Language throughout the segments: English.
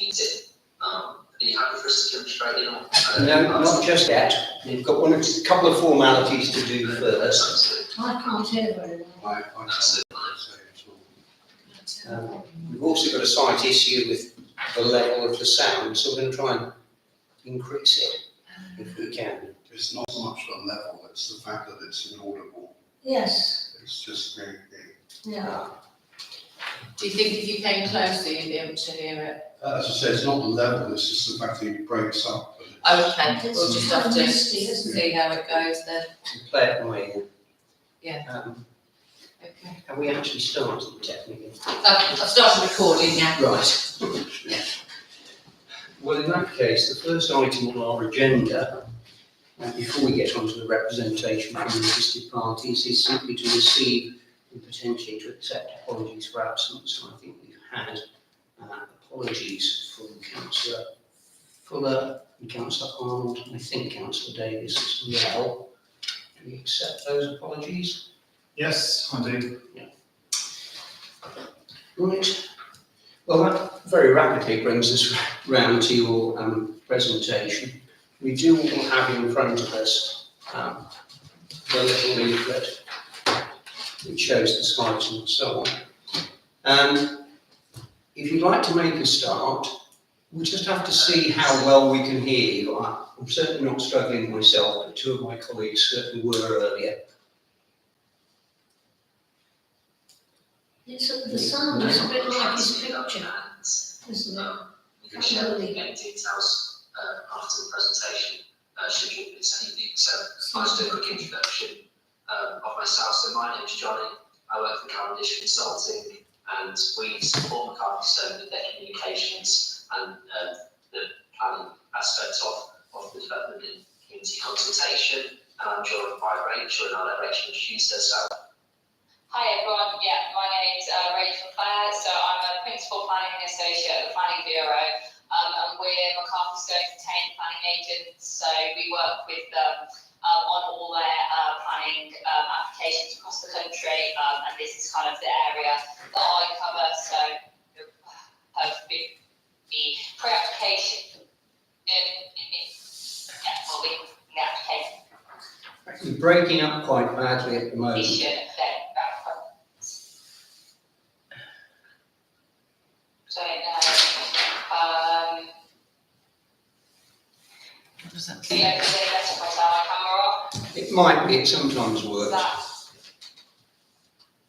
meeting. Are you happy for us to jump straight in? No, not just yet. We've got a couple of formalities to do first. I can't hear very well. I can't say at all. We've also got a slight issue with the level of the sound, so we're going to try and increase it if we can. It's not so much the level, it's the fact that it's inaudible. Yes, It's just very big. yeah. Do you think if you came closer you'd be able to hear it? As I say, it's not the level, it's just the fact that it breaks up. But Okay, we'll It's just have to misty, isn't it? see how it goes then. Play it by ear. Yeah. Okay. Have we actually started technically? I've started recording now. Right. Well, in that case, the first item on our agenda, before we get onto the representation from interested parties, is simply to receive and potentially to accept apologies for absence. I think we've had apologies from Councillor Fuller and Councillor Arnold, and I think Councillor Davis as well. Do we accept those apologies? Yes, I do. Right. Well, that very rapidly brings us round to your presentation. We do all have in front of us the little leaflet which shows the slides and so on. If you'd like to make a start, we'll just have to see how well we can hear you. I'm certainly not struggling myself, but two of my colleagues certainly were earlier. The sound is a bit like his picture, isn't it? You can share any details after the presentation, should you miss anything. So I'll just do a quick introduction of myself. So my name's Johnny. I work for Cavendish Consulting, and we support McCarthy Stone with their communications and the planning aspect of the development in community consultation. And I'm joined by Rachel, and I'll let Rachel introduce herself. Hi everyone, my name's Rachel Clare, so I'm a Principal Planning Associate at the Planning Bureau, and we're McCarthy Stone's retained planning agents, so we work with them on all their planning applications across the country, and this is kind of the area that I cover, so the pre-application, the application. You're breaking up quite badly at the moment. It might be, it sometimes works.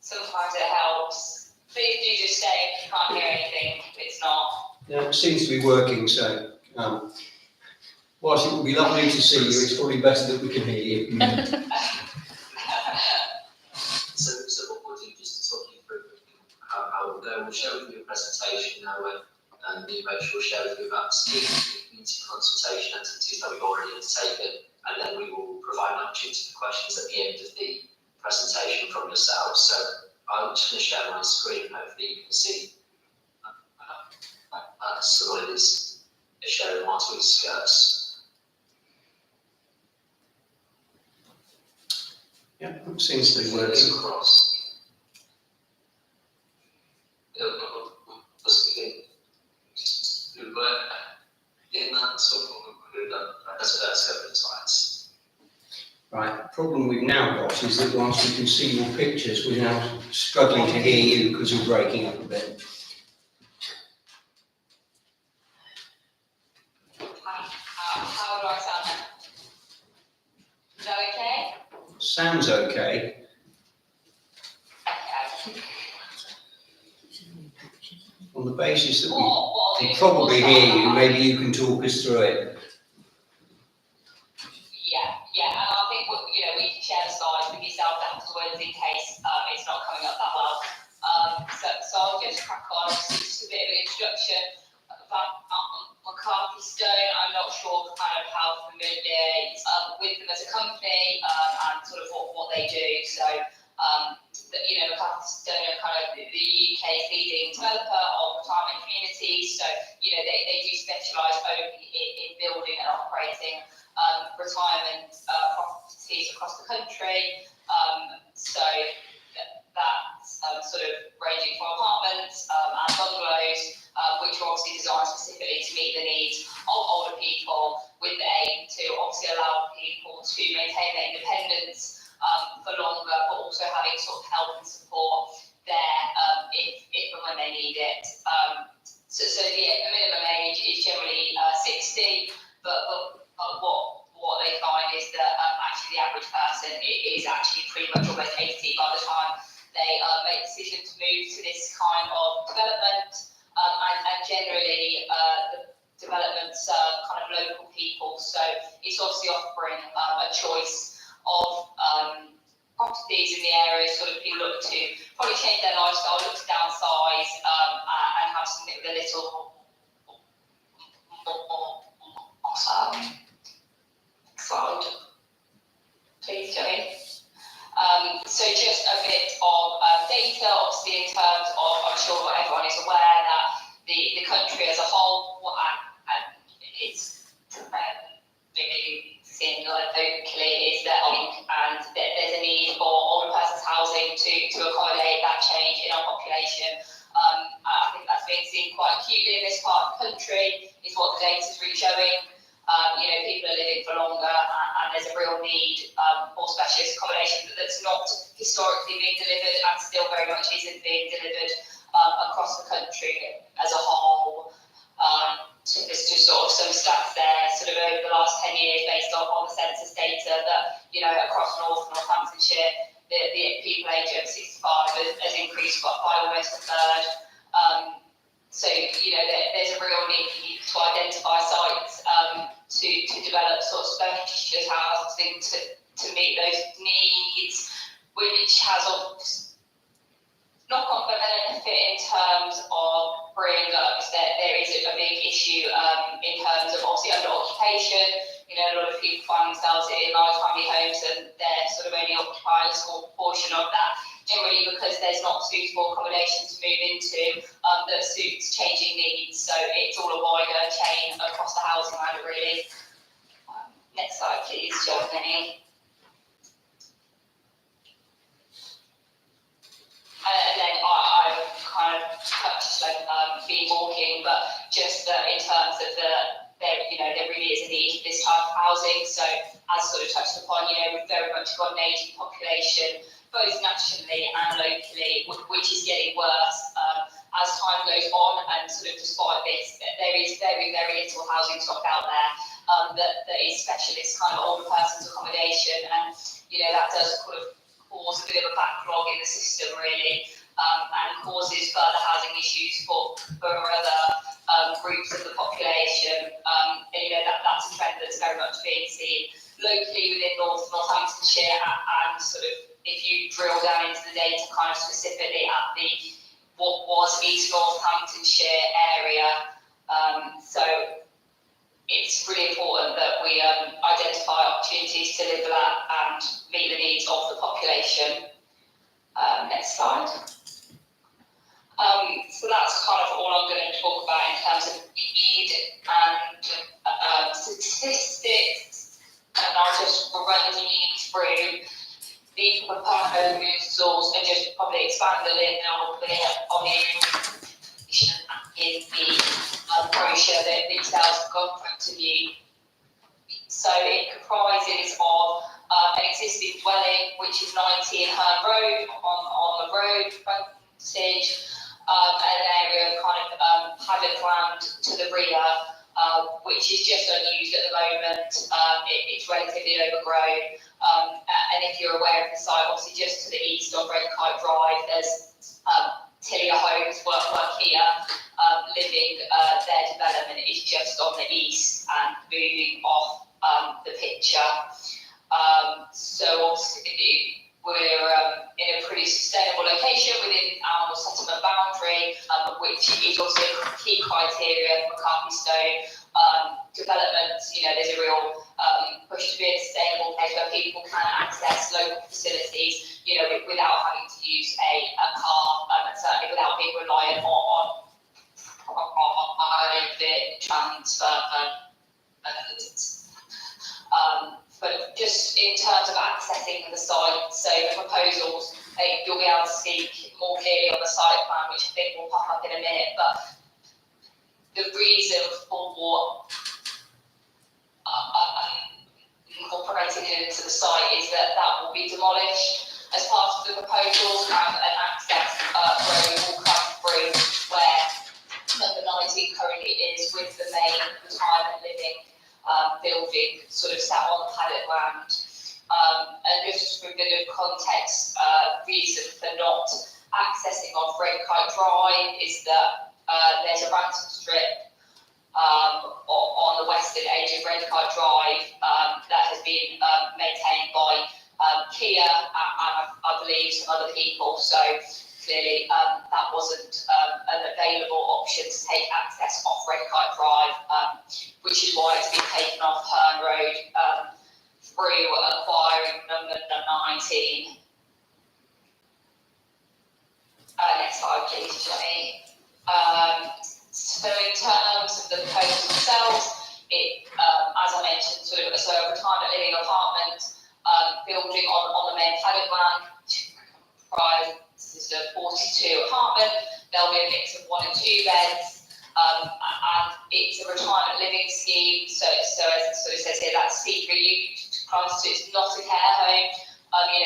Sometimes it helps. Please do just say if you can't hear anything, if it's not. Yeah, it seems to be working, so whilst it would be lovely to see you, it's probably better that we can hear you. So what we'll do, just to talk you through how it will go, we'll share with you a presentation now where me and Rachel will share with you about the community consultation activities that we've already undertaken, and then we will provide an opportunity for questions at the end of the presentation from yourselves. So I'm just going to share my screen, hopefully you can see so what it is sharing whilst we discuss. Yeah, it seems to be working. Across. In that sort of several slides. Right, the problem we've now got is that whilst we can see your pictures, we're now struggling to hear you because you're breaking up a bit. How do I sound now? Is that okay? Sounds okay. Okay. On the basis that we What can probably hear you, maybe you can talk us through it. Yeah, and I think we can share the slides with yourself afterwards in case it's not coming up that well. So I'll just crack on. Just a bit of an introduction about McCarthy Stone. I'm not sure kind of how familiar with them as a company and sort of what they do. So McCarthy Stone are kind of the UK's leading developer of retirement communities. So they do specialise only in building and operating retirement properties across the country. So that's sort of ranging from apartments and bungalows, which are obviously designed specifically to meet the needs of older people, with the aim to obviously allow people to maintain their independence for longer, but also having sort of help and support there if and when they need it. So the minimum age is generally 60, but what they find is that actually the average person is actually pretty much almost 80 by the time they make the decision to move to this kind of development. And generally the developments kind of local people, so it's obviously offering a choice of properties in the area, sort of people look to probably change their lifestyle, look to downsize, and have something with a little more slide, please, Joey. So just a bit of data, obviously in terms of, I'm sure everyone is aware that the country as a whole, and it's really seen locally, is that and there's a need for older person's housing to accommodate that change in our population. I think that's been seen quite acutely in this part of the country, is what the data is really showing. People are living for longer, and there's a real need for specialist accommodation that's not historically being delivered and still very much isn't being delivered across the country as a whole. So there's just sort of some stats there, sort of over the last 10 years based on the census data that, across Northamptonshire, the people aged over 65 has increased by almost a third. So, there's a real need to identify sites to develop sort of specialist housing to meet those needs, which has knock-on benefit in terms of bringing up that there is a big issue in terms of obviously under occupation. A lot of people find themselves in large family homes and they're sort of only occupying a small portion of that, generally because there's not suitable accommodation to move into that suits changing needs. So it's all a wider chain across the housing ladder, really. Next slide, please, Johnny. And then I've kind of touched been walking, but just in terms of there really is a need for this type of housing. So as sort of touched upon, we've very much got an ageing population, both nationally and locally, which is getting worse as time goes on. And sort of despite this, there is very, very little housing stock out there that is specialist kind of older person's accommodation, and that does kind of cause a bit of a backlog in the system, really, and causes further housing issues for other groups of the population. That's a trend that's very much being seen locally within Northamptonshire, and sort of if you drill down into the data kind of specifically at what was East Northamptonshire area. So it's really important that we identify opportunities to live at and meet the needs of the population. Next slide. So that's kind of all I'm going to talk about in terms of need and statistics, and I'll just run through the proposals and just probably expand a little bit on the information in the brochure that details have got in front of you. So it comprises of an existing dwelling, which is 90 Herne Road on the road frontage, an area of kind of paddock land to the rear, which is just unused at the moment. It's relatively overgrown. And if you're aware of the site, obviously just to the east on Redkite Drive, there's Tillier Homes work here. Living their development is just on the east and moving off the picture. So obviously we're in a pretty sustainable location within our settlement boundary, which is also a key criteria for Carpystone developments. There's a real push to be a sustainable place where people can access local facilities, without having to use a car, and certainly without being reliant on private transfer methods. But just in terms of accessing the site, so the proposals, you'll be able to see more clearly on the site plan, which I think will pop up in a minute, but the reason for incorporating it into the site is that that will be demolished as part of the proposal, and an access road will come through where number 19 currently is, with the main retirement living building sort of sat on the paddock land. And just for a bit of context, reason for not accessing off Red Kite Drive is that there's a ransom strip on the western edge of Red Kite Drive that has been maintained by Kia and I believe some other people. So clearly that wasn't an available option to take access off Red Kite Drive, which is why it's been taken off Herne Road through acquiring number 19. Next slide, please, Johnny. So in terms of the proposal themselves, it, as I mentioned, sort of a retirement living apartment building on the main paddock land, comprises of 42 apartment. There'll be a mix of 1 and 2 beds, and it's a retirement living scheme. So as it says here, that's C3U class, so it's not a care home.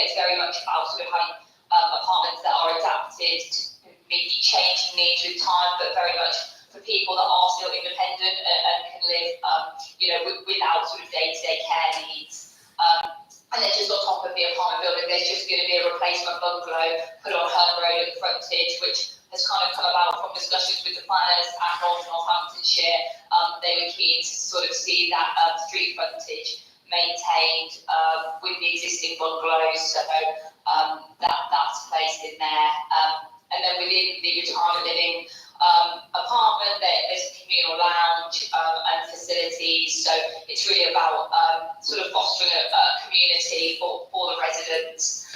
It's very much about sort of having apartments that are adapted to meet changing needs with time, but very much for people that are still independent and can live, without sort of day-to-day care needs. And then just on top of the apartment building, there's just going to be a replacement bungalow put on Herne Road at the frontage, which has kind of come about from discussions with the planners at Northamptonshire. They were keen to sort of see that street frontage maintained with the existing bungalows, so that's placed in there. And then within the retirement living apartment, there's a communal lounge and facilities, so it's really about sort of fostering a community for the residents,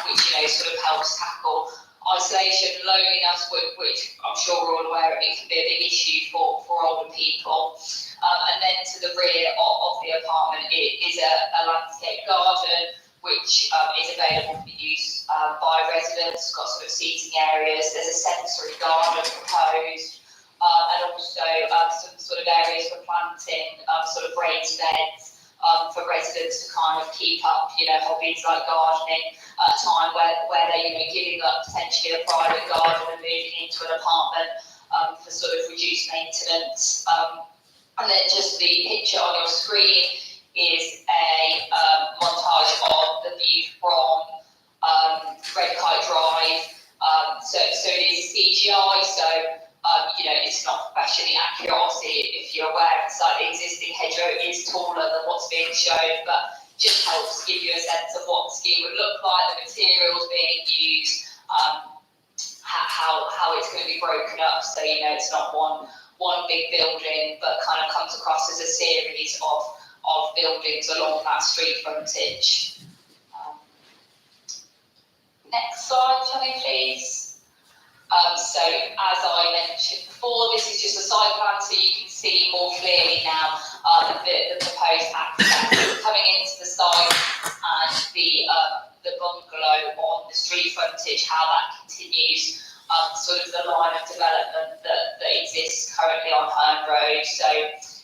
which sort of helps tackle isolation, loneliness, which I'm sure we're all aware it can be a big issue for older people. And then to the rear of the apartment is a landscape garden, which is available for use by residents. It's got sort of seating areas. There's a sensory garden proposed, and also some sort of areas for planting, sort of raised beds for residents to kind of keep up, hobbies like gardening at a time where they're giving up potentially a private garden and moving into an apartment for sort of reduced maintenance. And then just the picture on your screen is a montage of the view from Red Kite Drive. So it is CGI, so it's not professionally accurate. Obviously, if you're aware, it's like the existing hedgerow is taller than what's being shown, but just helps give you a sense of what the scheme would look like, the materials being used, how it's going to be broken up. So it's not one big building, but kind of comes across as a series of buildings along that street frontage. Next slide, Johnny, please. So as I mentioned before, this is just a site plan, so you can see more clearly now the proposed access coming into the site and the bungalow on the street frontage, how that continues, sort of the line of development that exists currently on Herne Road. So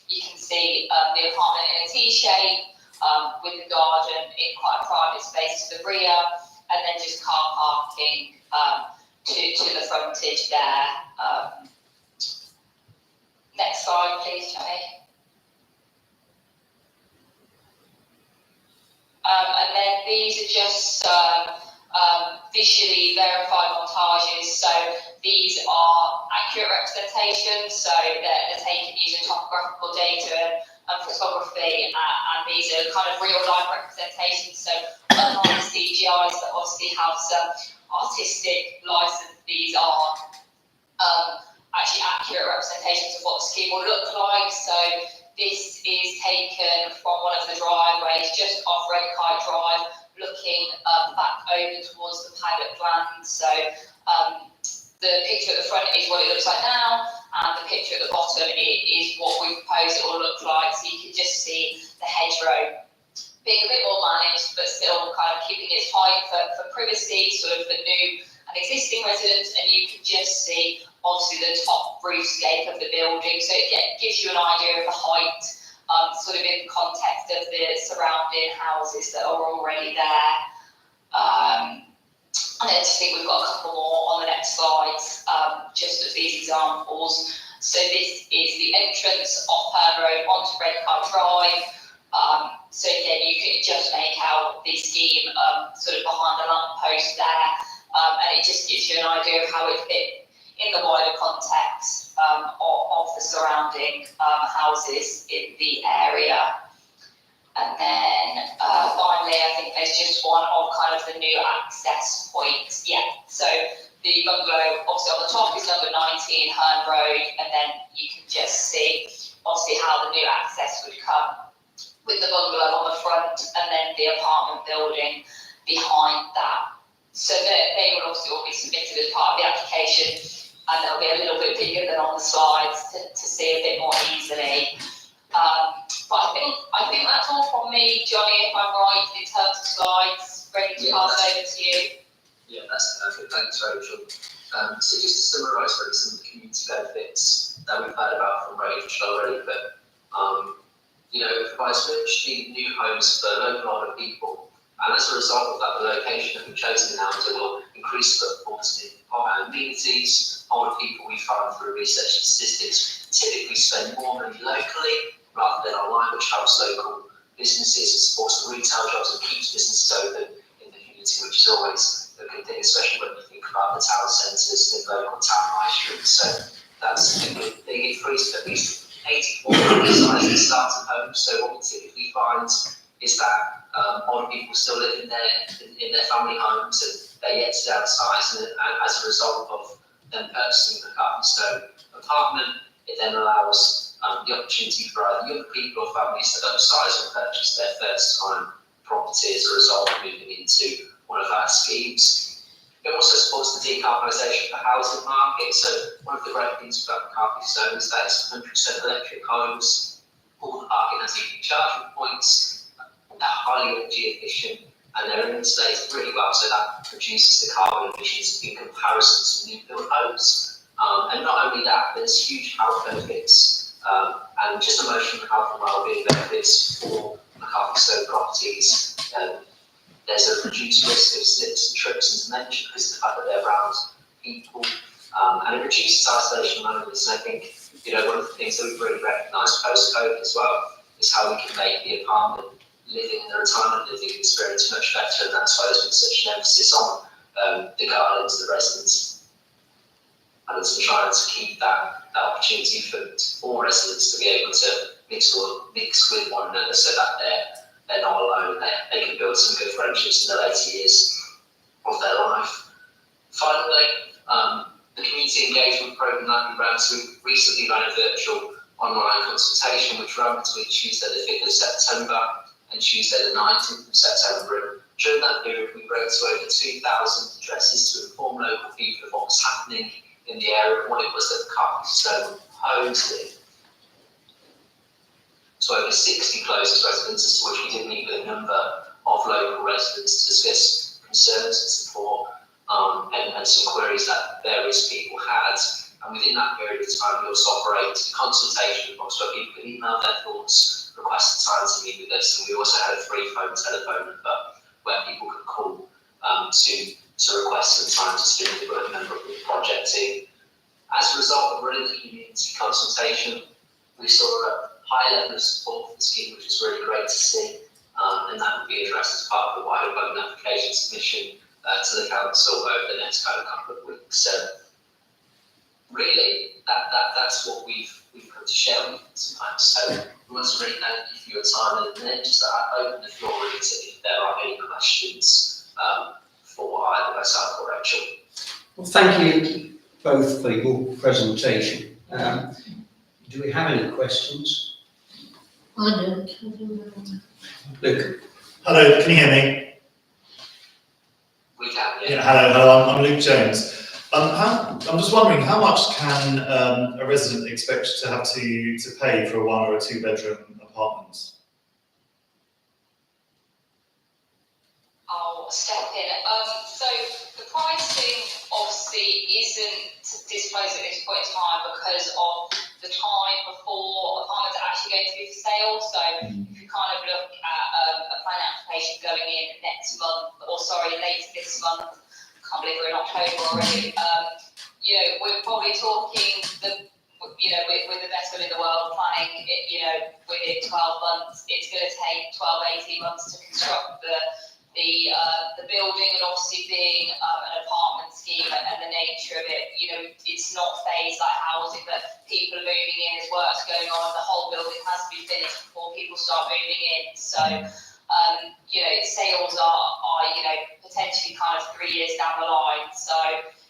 you can see the apartment in a T shape with the garden in quite a private space to the rear, and then just car parking to the frontage there. Next slide, please, Johnny. And then these are just visually verified montages. So these are accurate representations, so they're taken using topographical data and photography, and these are kind of real life representations. So unlike CGIs that obviously have some artistic license, these are actually accurate representations of what the scheme will look like. So this is taken from one of the driveways just off Red Kite Drive, looking back over towards the paddock land. So the picture at the front is what it looks like now, and the picture at the bottom is what we propose it will look like. So you can just see the hedgerow being a bit more managed, but still kind of keeping its height for privacy, sort of the new and existing residents, and you can just see obviously the top roofscape of the building, so it gives you an idea of the height, sort of in the context of the surrounding houses that are already there. And then I think we've got a couple more on the next slides, just as these examples. So this is the entrance off Herne Road onto Redcar Drive. So again, you can just make out the scheme sort of behind the lamppost there, and it just gives you an idea of how it fit in the wider context of the surrounding houses in the area. And then finally, I think there's just one on kind of the new access points. Yeah, so the bungalow, obviously on the top is number 19 Herne Road, and then you can just see obviously how the new access would come with the bungalow on the front and then the apartment building behind that. So they will obviously all be submitted as part of the application, and they'll be a little bit bigger than on the slides to see a bit more easily. But I think that's all from me, Johnny, if I'm right, in terms of slides. Ready to pass over to you. Yeah, that's perfect. Thanks, Rachel. So just to summarise for some of the community benefits that we've heard about from Rachel already, but it provides much needed new homes for a local lot of people, and as a result of that, the location that we've chosen now will increase footfalls in amenities. Older people we found through research and statistics typically spend more money locally rather than online, which helps local businesses and supports the retail jobs and keeps businesses open in the community, which is always a good thing, especially when you think about the town centres and local town high streets. So that's a good thing. It frees at least 84 sized starter homes. So what we typically find is that older people still live in their family homes and they're yet to downsize, and as a result of them purchasing the Carving Stone apartment, it then allows the opportunity for either young people or families to upsize or purchase their first time property as a result of moving into one of our schemes. It also supports the decarbonisation of the housing market. So one of the great things about the Carving Stone is that it's 100% electric homes. All the parking has EV charging points. They're highly energy efficient and they're insulated really well, so that reduces the carbon emissions in comparison to new build homes. And not only that, there's huge health benefits and just emotional health and wellbeing benefits for the Carving Stone properties. There's a reduced risk of slips and trips and dementia because of the fact that they're around people, and it reduces isolation and loneliness. And I think one of the things that we've really recognised post-COVID as well is how we can make the apartment living and the retirement living experience much better, and that's why there's been such an emphasis on the gardens, the residents, and it's trying to keep that opportunity for residents to be able to mix with one another, so that they're not alone. They can build some good friendships in the later years of their life. Finally, the community engagement programme that we ran, so we recently ran a virtual online consultation which ran between Tuesday the 5th of September and Tuesday the 19th of September. During that period, we wrote to over 2,000 addresses to inform local people of what was happening in the area and what it was that the Carving Stone proposed in. So over 60 closest residents, as to which we did meet with a number of local residents to discuss concerns and support and some queries that various people had. And within that period of time, we also operated a consultation box where people could email their thoughts, request a time to meet with us, and we also had a free phone telephone number where people could call to request some time to speak with a member of the project team. As a result of running the community consultation, we saw a high level of support for the scheme, which is really great to see, and that will be addressed as part of the wider loan application submission to the council over the next couple of weeks. So really, that's what we've come to share with you tonight. So we want to really thank you for your time, and then just open the floor really to if there are any questions for either myself or Rachel. Well, thank you both for your presentation. Do we have any questions? I don't. Luke? Hello, can you hear me? We can, yeah. Yeah, hello, I'm Luke Jones. I'm just wondering, how much can a resident expect to have to pay for a 1 or a 2 bedroom apartment? I'll step in. So the pricing obviously isn't disclose at this point in time because of the time before apartments are actually going to be for sale. So if you kind of look at a planning application going in next month, or sorry, later this month, can't believe we're in October already. You know, we're probably talking with the best will in the world, planning, within 12 months. It's going to take 12, 18 months to construct the building, and obviously being an apartment scheme and the nature of it, it's not phased like housing, but people are moving in, there's works going on, the whole building has to be finished before people start moving in. So, sales are potentially kind of 3 years down the line. So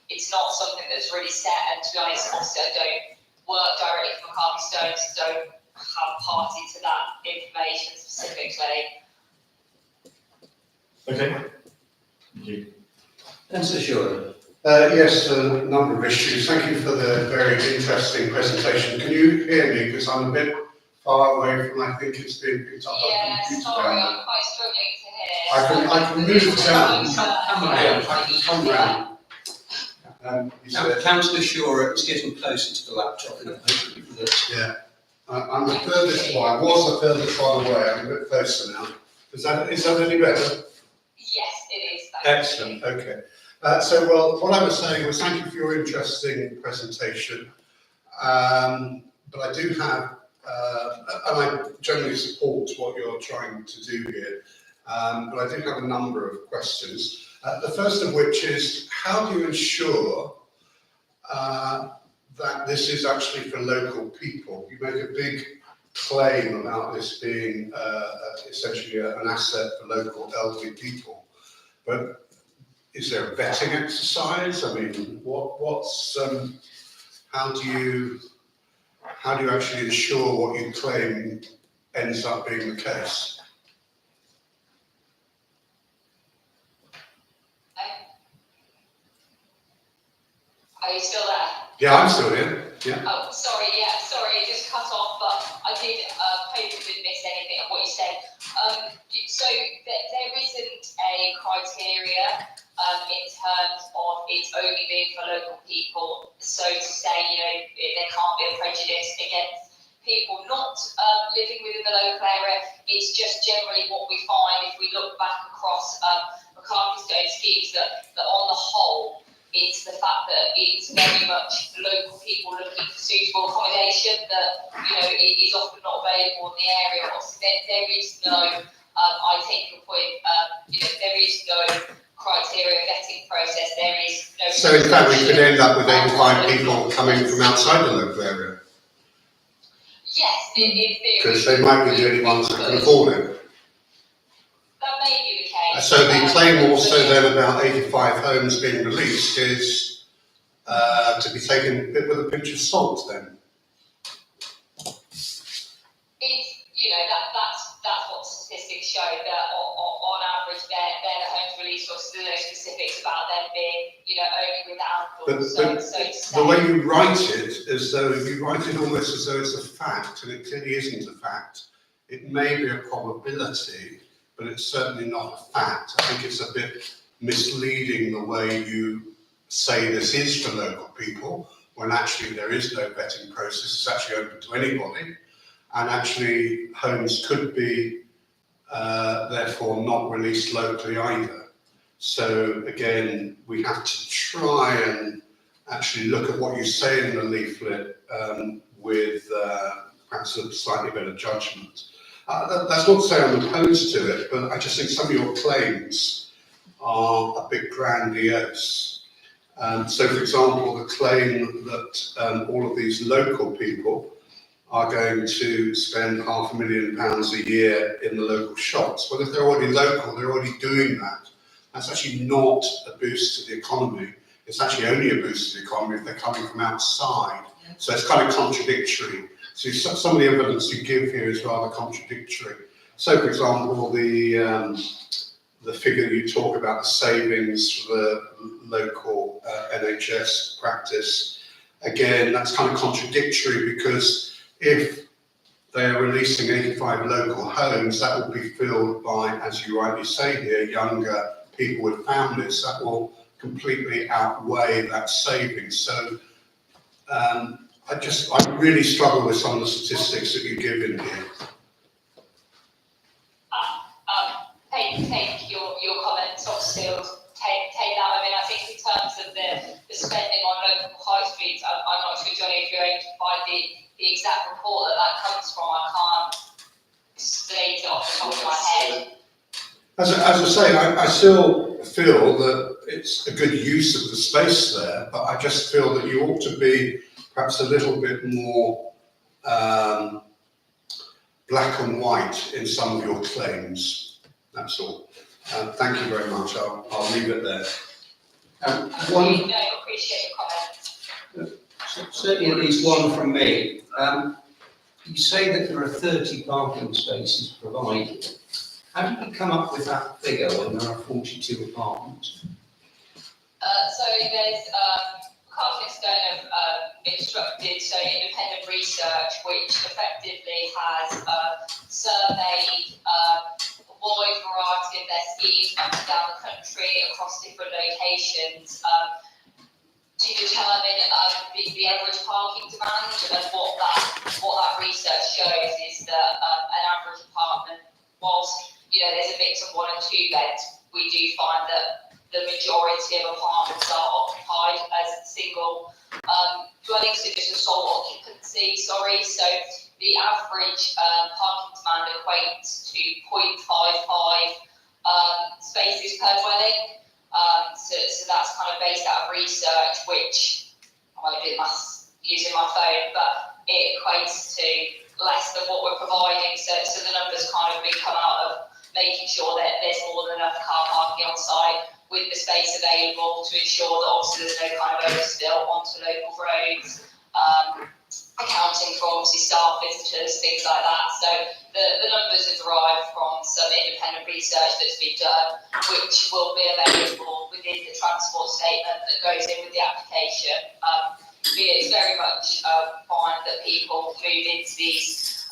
it's not something that's really set. And to be honest, obviously I don't work directly for McCarthy Stone, so don't have party to that information specifically. Okay. Thank you. Councillor Shura. Yes, a number of issues. Thank you for the very interesting presentation. Can you hear me? Because I'm a bit far away from, I think it's being picked up. Yeah, sorry, I'm quite struggling to hear. I can move down. Come around, I can come round. You said, Councillor Shura, it's getting closer to the laptop. yeah, I'm the furthest, well, I was the furthest one away. I'm a bit closer now. Is that any better? Yes, it is. Excellent, okay. Well, what I was saying was thank you for your interesting presentation. But I do have, and I generally support what you're trying to do here, but I do have a number of questions. The first of which is, how do you ensure that this is actually for local people? You make a big claim about this being essentially an asset for local elderly people, but is there a vetting exercise? I mean, how do you actually ensure what you claim ends up being the case? Are you still there? Yeah, I'm still here. Yeah. Oh, sorry, it just cut off, but I did hope you didn't miss anything of what you said. So there isn't a criteria in terms of it only being for local people. So to say, there can't be a prejudice against people not living within the local area. It's just generally what we find if we look back across McCarthy Stone schemes that on the whole, it's the fact that it's very much local people looking for suitable accommodation that, it is often not available in the area. Obviously, there is no, I take your point, there is no criteria vetting process, there is no... So in fact, we could end up with 85 people coming from outside the local area? Yes, in theory. Because they might be the only ones that can afford it. That may be the case. So the claim also then about 85 homes being released is to be taken with a pinch of salt then? That's what statistics show, that on average they're the homes released, or still no specifics about them being, only with outdoors. But the way you write it, as though you write it almost as though it's a fact, and it clearly isn't a fact. It may be a probability, but it's certainly not a fact. I think it's a bit misleading the way you say this is for local people, when actually there is no vetting process. It's actually open to anybody, and actually homes could be therefore not released locally either. So again, we have to try and actually look at what you say in the leaflet with perhaps a slightly better judgment. That's not to say I'm opposed to it, but I just think some of your claims are a bit grandiose. So, for example, the claim that all of these local people are going to spend £500,000 a year in the local shops. Well, if they're already local, they're already doing that. That's actually not a boost to the economy. It's actually only a boost to the economy if they're coming from outside. So it's kind of contradictory. So some of the evidence you give here is rather contradictory. So, for example, the figure you talk about, the savings for the local NHS practice, again, that's kind of contradictory, because if they're releasing 85 local homes, that will be filled by, as you rightly say here, younger people with families. That will completely outweigh that savings. So I really struggle with some of the statistics that you give in here. Take your comments, obviously, take that. I mean, I think in terms of the spending on local high streets, I'm not sure, Johnny, if you're able to provide the exact report that comes from. I can't state it off the top of my head. As I say, I still feel that it's a good use of the space there, but I just feel that you ought to be perhaps a little bit more black and white in some of your claims. That's all. Thank you very much. I'll leave it there. One, No, appreciate your comments. certainly at least one from me. You say that there are 30 parking spaces provided. How did you come up with that figure when there are 42 apartments? So there's Carlton have instructed independent research, which effectively has surveyed a wide variety of their schemes up and down the country across different locations to determine the average parking demand. And what that research shows is that an average apartment, whilst there's a mix of 1 and 2 beds, we do find that the majority of apartments are occupied as single dwellings, so just a sole occupancy, So the average parking demand equates to 0.55 spaces per dwelling. So that's kind of based out of research, which I might do maths using my phone, but it equates to less than what we're providing. So the numbers kind of come out of making sure that there's more than enough car parking on site with the space available to ensure that obviously there's no kind of overspill onto local roads, accounting for obviously staff visitors, things like that. So the numbers are derived from some independent research that's been done, which will be available within the transport statement that goes in with the application. It's very much fine that people move into these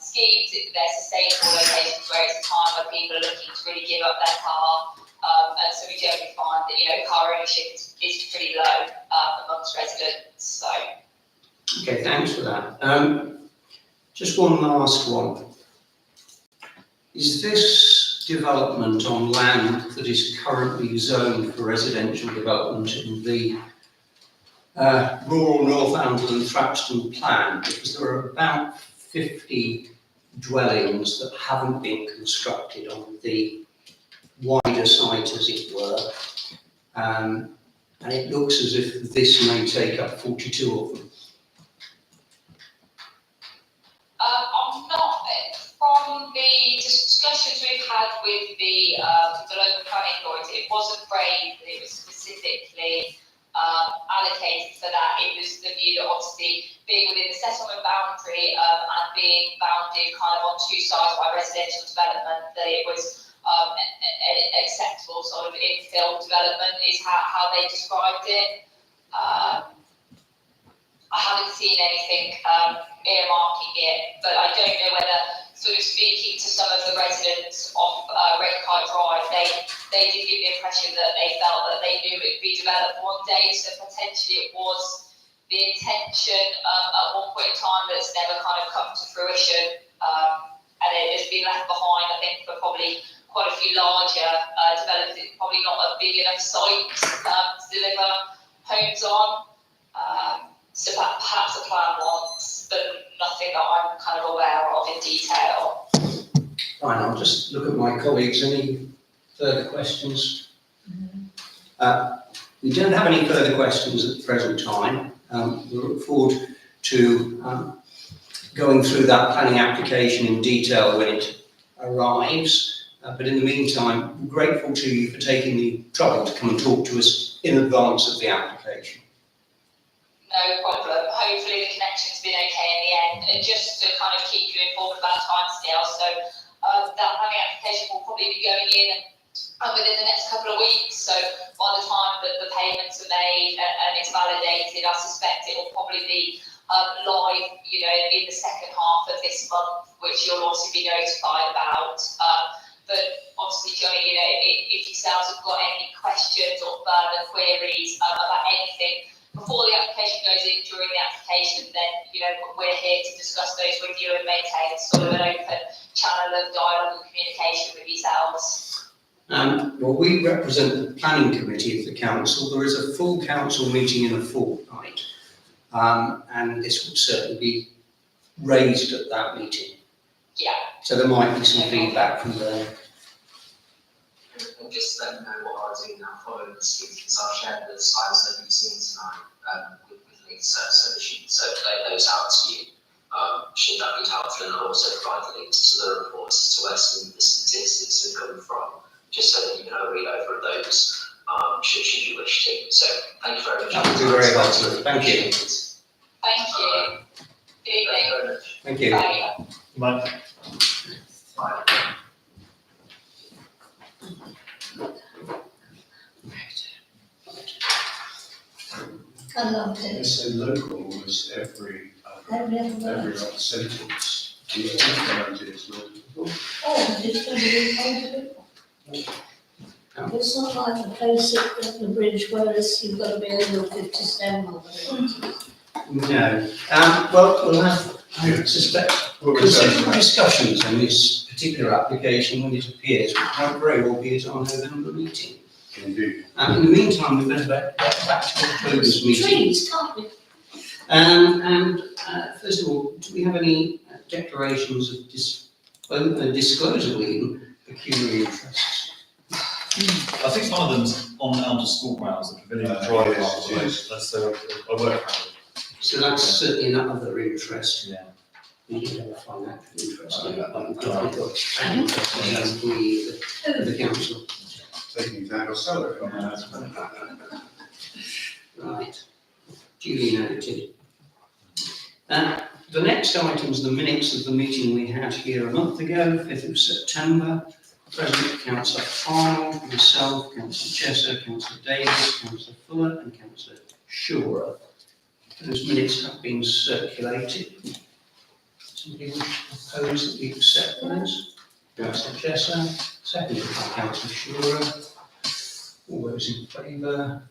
schemes. They're sustainable locations where it's a time where people are looking to really give up their car. And so we generally find that, car ownership is pretty low amongst residents. So. Okay, thanks for that. Just one last one. Is this development on land that is currently zoned for residential development in the rural Northumberland Thrapston plan? Because there are about 50 dwellings that haven't been constructed on the wider site, as it were, and it looks as if this may take up 42 of them. I'm not, from the discussions we've had with the local planning authority, it wasn't raised that it was specifically allocated for that. It was the view that obviously being within the settlement boundary and being bounded kind of on 2 sides by residential development, that it was acceptable sort of infill development is how they described it. I haven't seen anything earmarking it, but I don't know whether, sort of speaking to some of the residents of Redkite Drive, they did give the impression that they felt that they knew it would be developed one day, so potentially it was the intention at one point in time that's never kind of come to fruition, and it has been left behind, I think, for probably quite a few larger developers. It's probably not a big enough site to deliver homes on. So perhaps a plan once, but nothing that I'm kind of aware of in detail. Fine, I'll just look at my colleagues. Any further questions? We don't have any further questions at the present time. We look forward to going through that planning application in detail when it arrives. But in the meantime, I'm grateful to you for taking the trouble to come and talk to us in advance of the application. No problem. Hopefully the connection's been okay in the end. And just to kind of keep you informed about timescales, so that planning application will probably be going in within the next couple of weeks. So by the time that the payments are made and it's validated, I suspect it will probably be live, in the second half of this month, which you'll also be notified about. But obviously, Johnny, if yourselves have got any questions or further queries about anything before the application goes in, during the application, then, you know, we're here to discuss those with you and maintain sort of an open channel of dialogue and communication with yourselves. Well, we represent the planning committee of the council. There is a full council meeting in a fortnight. And this would certainly be raised at that meeting. Yeah. So there might be some feedback from there. And just to let you know what I'll do now following this meeting, is I'll share the slides that you've seen tonight with Lisa, so that she can circulate those out to you. Should that be helpful, and I'll also provide the links to the reports as to where some of the statistics are coming from, just so that you can have a read over those, should you wish to. So thank you very much. That would be very helpful. Thank you. Thank you. Good evening. Thank you. Bye. Mike? Bye. I loved it. So local was every Every other other word. sentence. You know, it's local. Oh, it's going to be individual. It's not like the basic at the bridge, whereas you've got to be over 57 or whatever. No. Well, we'll have, I suspect, What was considerable that? discussions on this particular application when it appears, which might very well be at our November meeting. Indeed. In the meantime, we better get back to conclude this meeting. Trees, can't we? First of all, do we have any declarations of disclosure even peculiar interests? I think one of them's on under school grounds, the pavilion drive. Yes. That's a work around. So that's certainly another interest. Yeah. We did have a financial interest. Oh, yeah. But we've got an interest in the employee of the council. Taking down or cellar. Right. Duly noted. The next item is the minutes of the meeting we had here a month ago, 5th of September. President Councillor Arnold, myself, Councillor Chesser, Councillor Davis, Councillor Fuller and Councillor Shura. Those minutes have been circulated. Somebody wish to propose that we accept those? Councillor Chesser, seconded by Councillor Shura. All those in favour?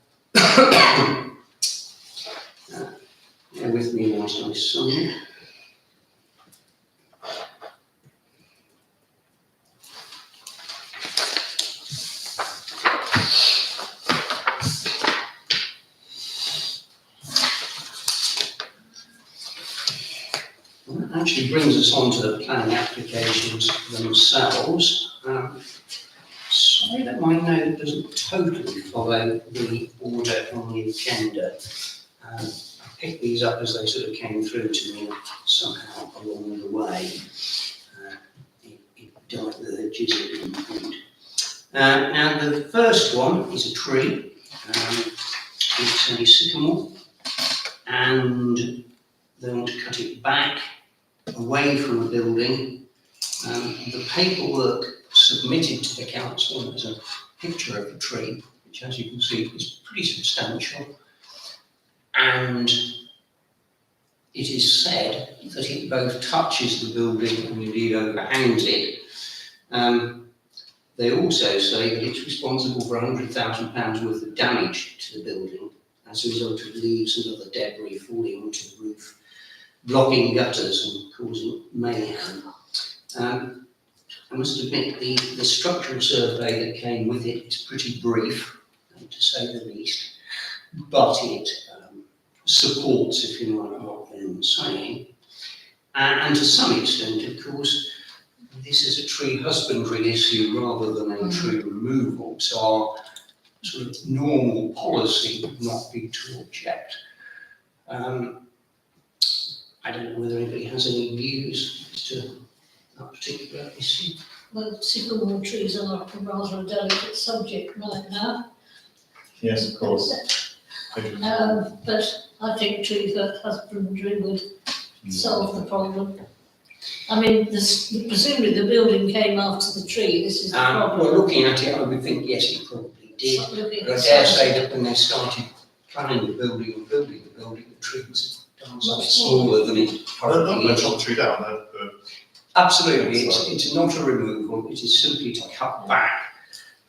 Bear with me whilst I sign. Well, that actually brings us on to the planning applications themselves. Sorry that my note doesn't totally follow the order on the agenda. I picked these up as they sort of came through to me somehow along the way. It diverges at one point. Now the first one is a tree. It's a sycamore, and they want to cut it back away from the building. The paperwork submitted to the council, there's a picture of the tree, which as you can see is pretty substantial. And it is said that it both touches the building and indeed overhangs it. They also say that it's responsible for £100,000 worth of damage to the building as a result of leaves and other debris falling onto the roof, blocking gutters and causing mayhem. I must admit the structural survey that came with it is pretty brief, to say the least, but it supports, if you like, what I'm saying. And to some extent, of course, this is a tree husbandry issue rather than a tree removal, so our sort of normal policy would not be to object. I don't know whether anybody has any views as to that particular issue. Well, sycamore trees are a rather delicate subject right now. Yes, of course. But I think tree husbandry would solve the problem. I mean, presumably the building came after the tree, this is the problem. Well, looking at it, I would think, yes, it probably did. Not looking But I at dare size. say that when they started planning the building and building the building, the tree was much Much smaller than it currently Let's is. not tree down. Absolutely, it's not a removal, it is simply to cut back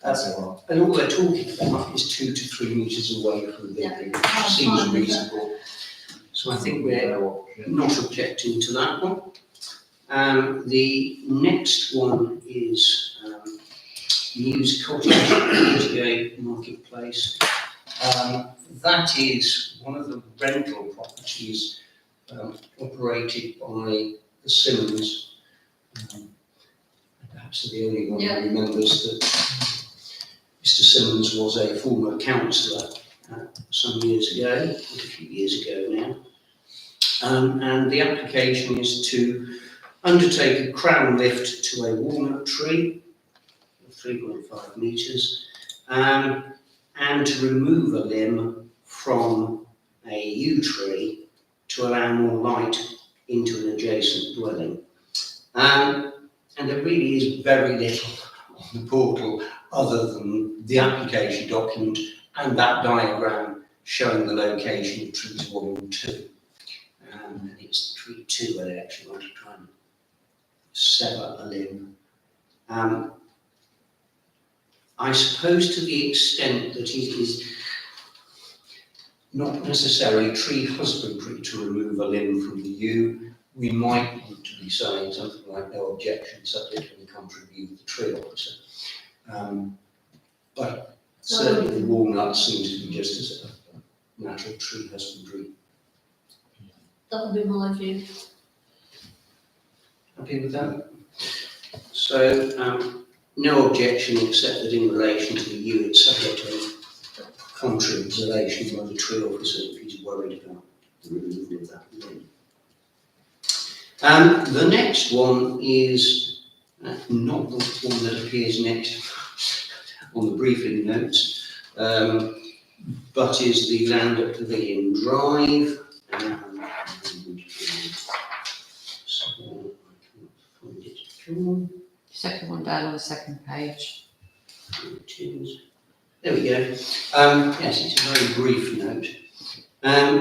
That's all And all they're talking about is 2 to 3 metres away from the building, which I'm seems fine with that. reasonable. So I think we're right. not objecting to that one. The next one is used cottage, 48 Marketplace. That is one of the rental properties operated by the Simmons. Perhaps the only one Yeah. who remembers that Mr. Simmons was a former councillor some years ago, a few years ago now. And the application is to undertake a crown lift to a walnut tree, 3.5 metres, and to remove a limb from a yew tree to allow more light into an adjacent dwelling. And there really is very little on the portal other than the application document and that diagram showing the location of trees 1 and 2. And it's tree 2 where they actually want to try and sever a limb. I suppose to the extent that it is not necessarily tree husbandry to remove a limb from the yew, we might want to be saying something like no objection subject to the contrary view of the tree officer. But certainly the walnut seems to be just as a natural tree husbandry. That would be my view. Happy with that? So, no objection except that in relation to the yew, it's subject to contrary observation by the tree officer if he's worried about the removal of that limb. The next one is not the one that appears next on the briefing notes, but is the land at Pavilion Drive. So I can't find it at all. Second one down on the second page. There we go. Yes, it's a very brief note.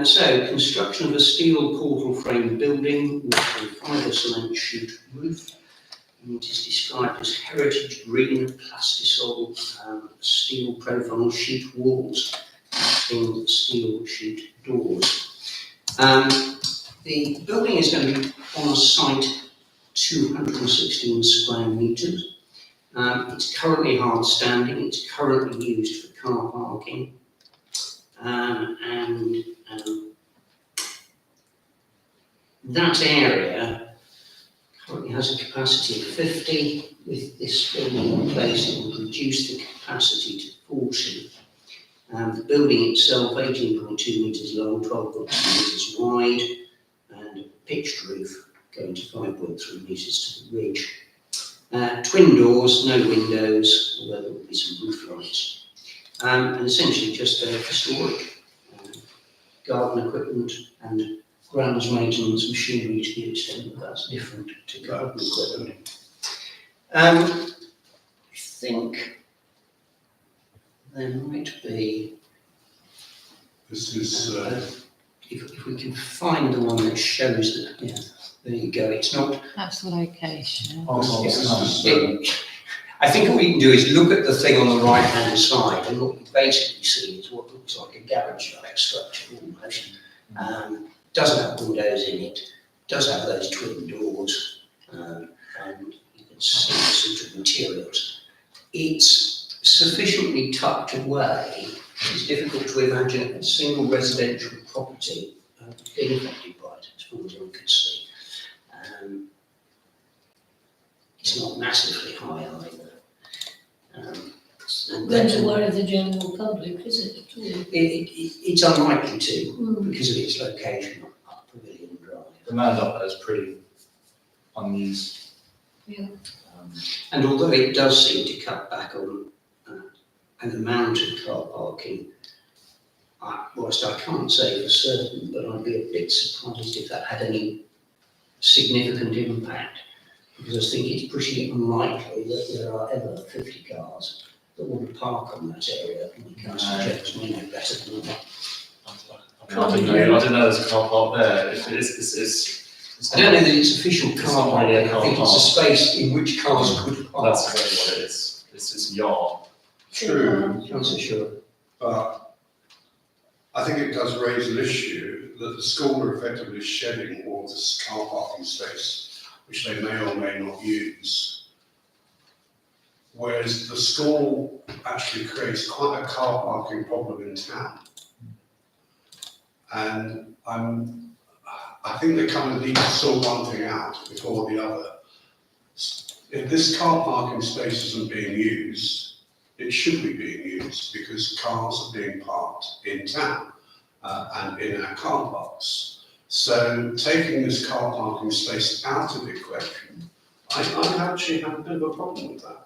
So, construction of a steel portal frame building with a fibre cement sheet roof. And it is described as heritage green plastisol steel profile sheet walls and steel sheet doors. The building is going to be on a site 216 square metres. It's currently hard standing, it's currently used for car parking. That area currently has a capacity of 50. With this building in place, it will reduce the capacity to 40. The building itself, 18.2 metres long, 12.2 metres wide, and a pitched roof going to 5.3 metres to the ridge. Twin doors, no windows, although there will be some roof lights. And essentially just there for storage, garden equipment and grounds maintenance machinery to the extent that that's different to garden equipment. I think there might be, This is, if we can find the one that shows that, yeah, there you go, it's not. That's the location. I think all you can do is look at the thing on the right hand side, and what you basically see is what looks like a garage-like structure almost. Doesn't have windows in it, does have those twin doors, and you can see the sort of materials. It's sufficiently tucked away, it's difficult to imagine a single residential property being affected by it, as far as one can see. It's not massively high either. And Going to worry the general public, is it at all? it's unlikely to, Mm. because of its location up Pavilion Drive. The land up there is pretty unused. Yeah. And although it does seem to cut back on an amount of car parking, whilst I can't say for certain, but I'd be a bit surprised if that had any significant impact, because I think it's pretty unlikely that there are ever 50 cars that want to park on that area, and the council checks may know better than that. I didn't know there's a car park there. It's I don't know that it's official It's car not really a parking, I car think it's a park. space in which cars could park. That's exactly what it is. It's a yard. True, Councillor Shaw. but I think it does raise an issue that the school are effectively shedding all this car parking space, which they may or may not use. Whereas the school actually creates quite a car parking problem in town. And I think they kind of need to sort one thing out before the other. If this car parking space isn't being used, it should be being used because cars are being parked in town and in our car parks. So taking this car parking space out of the equation, I actually have a bit of a problem with that.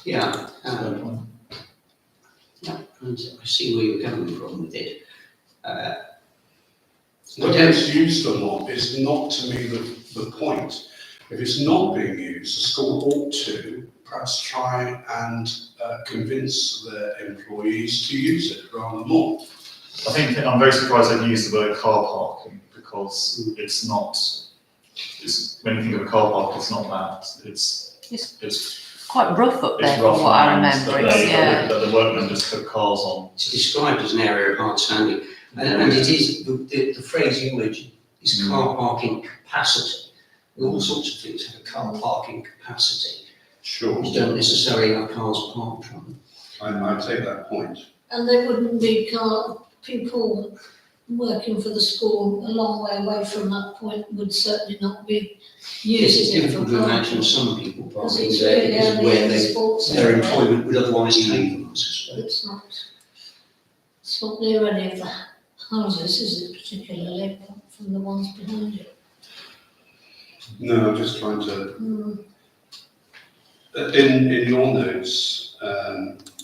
Yeah, yeah, and I see where you're coming from with it. Whether it's used or not is not to me the point. If it's not being used, the school ought to perhaps try and convince their employees to use it rather more. I think I'm very surprised they've used the word car parking because it's not, when you think of a car park, it's not that. It's Quite rough up there it's from rough what I lines remember, that it's, yeah. that the workmen just put cars on. It's described as an area of hard standing, and it is, the phraseology is car parking capacity. All sorts of things have a car parking capacity. Sure, You don't necessarily have cars parked on them. I take that point. And there wouldn't be people working for the school a long way away from that point would certainly not be Yes, it's using it for difficult to imagine parking. some people Because parking it's there really because only where in the they, sports their area. employment would otherwise take them, I suspect. It's not near any of the houses, is it, particularly, apart from the ones behind it? No, I'm just trying to, Hmm. in your notes,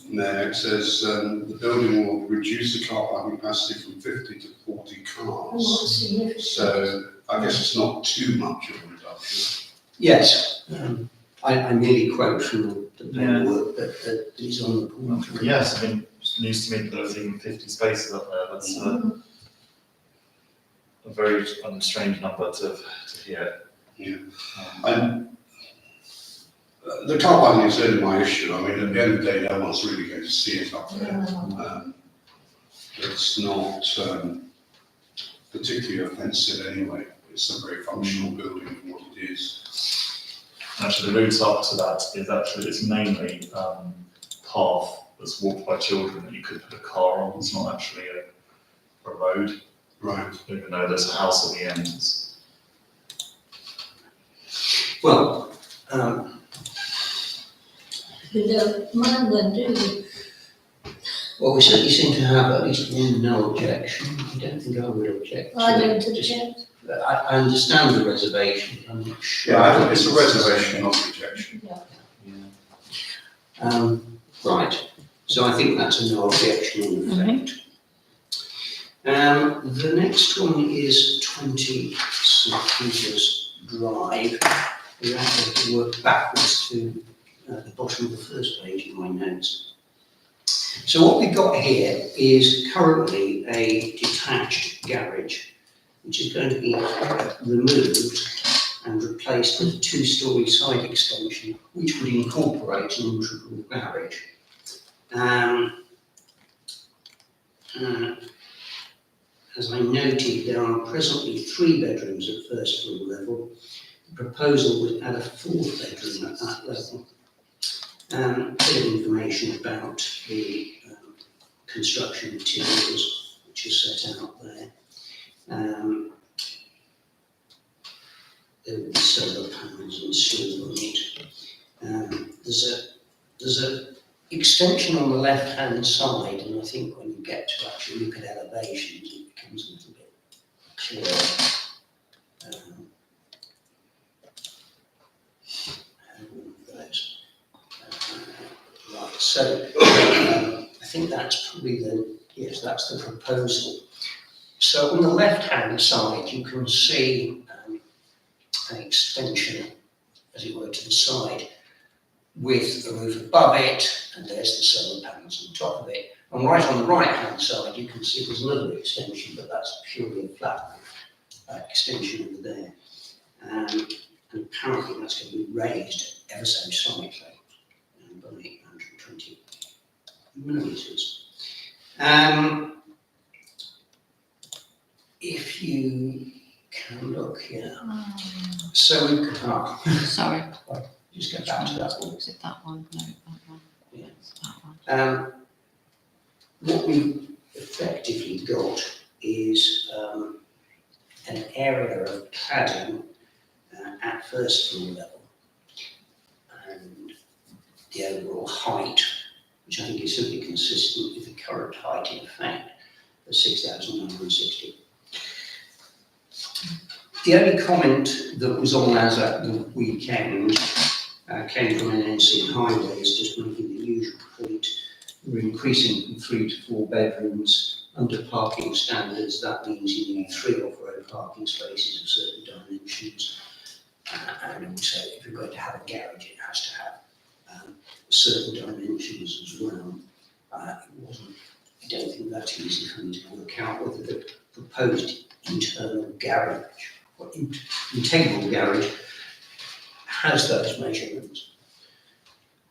Mayor, it says the building will reduce the car parking capacity from 50 to 40 Oh, cars. that's significant. So I guess it's not too much of a reduction. Yes, I merely quote from the paperwork that is on the board. Yes, I mean, it's news to me that there's even 50 spaces up there. That's a very strange number to hear. Yeah. And the car parking is only my issue. I mean, at the end of the day, no one's really going to see it up there. Yeah. It's not particularly offensive anyway. It's a very functional building for what it is. Actually, the route up to that is actually, it's mainly path that's walked by children that you could put a car on. It's not actually a road, Right. even though there's a house at the end. Well, You don't mind then, do you? well, we certainly seem to have at least one no objection. I don't think I would object. I to don't it. Just- object. I understand the reservation, I'm not sure. Yeah, I think it's a reservation, not a rejection. Right, so I think that's a no objection in effect. The next one is 20 St Peter's Drive. We have to work backwards to the bottom of the first page in my notes. So what we've got here is currently a detached garage, which is going to be removed and replaced with a two-storey side extension, which would incorporate an integral garage. As I noted, there are presently 3 bedrooms at first floor level. The proposal would add a 4th bedroom at that level. A bit of information about the construction materials, which is set out there. There will be solar panels installed on it. There's a extension on the left-hand side, and I think when you get to actually look at elevations, it becomes a little bit clearer. Right, so I think that's probably that's the proposal. So on the left-hand side, you can see an extension, as it were, to the side, with a roof above it, and there's the solar panels on top of it. And right on the right-hand side, you can see there's another extension, but that's purely a flat roof extension over there. And apparently that's going to be raised ever so slightly, by 120 millimetres. If you can look here, so we've got, Sorry, just go back to that one. is it that one? No, that one. Yeah. It's that one. What we've effectively got is an area of cladding at first floor level, and the overall height, which I think is simply consistent with the current height in fact, of 6,960. The only comment that was on as at the weekend came from NNC Highways, just making the usual point. We're increasing from 3 to 4 bedrooms under parking standards. That means you need 3 off-road parking spaces of certain dimensions. And also, if you're going to have a garage, it has to have certain dimensions as well. I don't think that's easy for me to work out whether the proposed internal garage or integral garage has those measurements.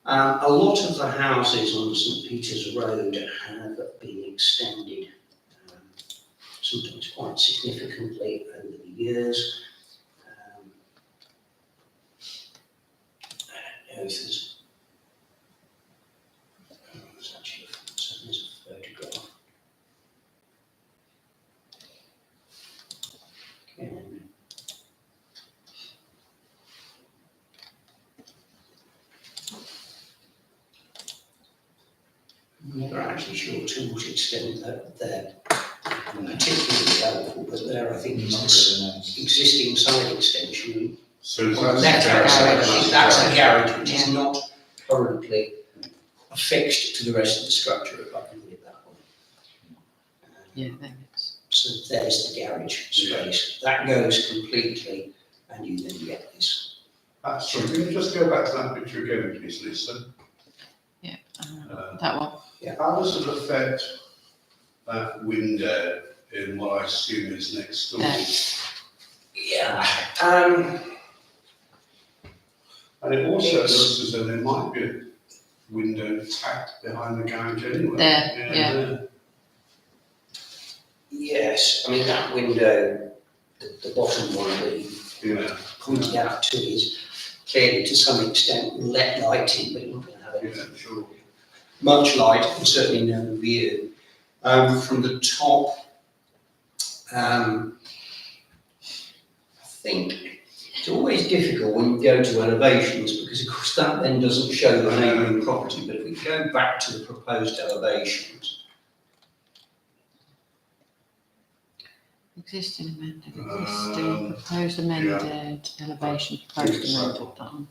A lot of the houses on St Peter's Road have been extended, sometimes quite significantly over the years. I don't know if there's actually there's a photograph. I'm not actually sure to what extent that they're particularly helpful, but there I think is this existing side extension. So is Well, that that's a garage which is not currently affixed to the rest of the structure, if I can put it that way. Yeah, there it is. So there's the garage space. That goes completely, and you then get this. Sorry, can you just go back to that picture again, please, Lisa? That one. How does it affect that window in what I assume is next door? There. Yeah. And it also looks as though there might be a window tacked behind the garage anyway. There, yeah. there. Yes, I mean, that window, the bottom one that you Yeah, pointed out to is clearly to some extent LED lighting, but you're not going to have it yeah, sure. much light and certainly no view. From the top, I think it's always difficult when you go to elevations because of course that then doesn't show the neighbouring property, but if we go back to the proposed elevations, Existing amended, existing, proposed amended, elevation, proposed amended, that one.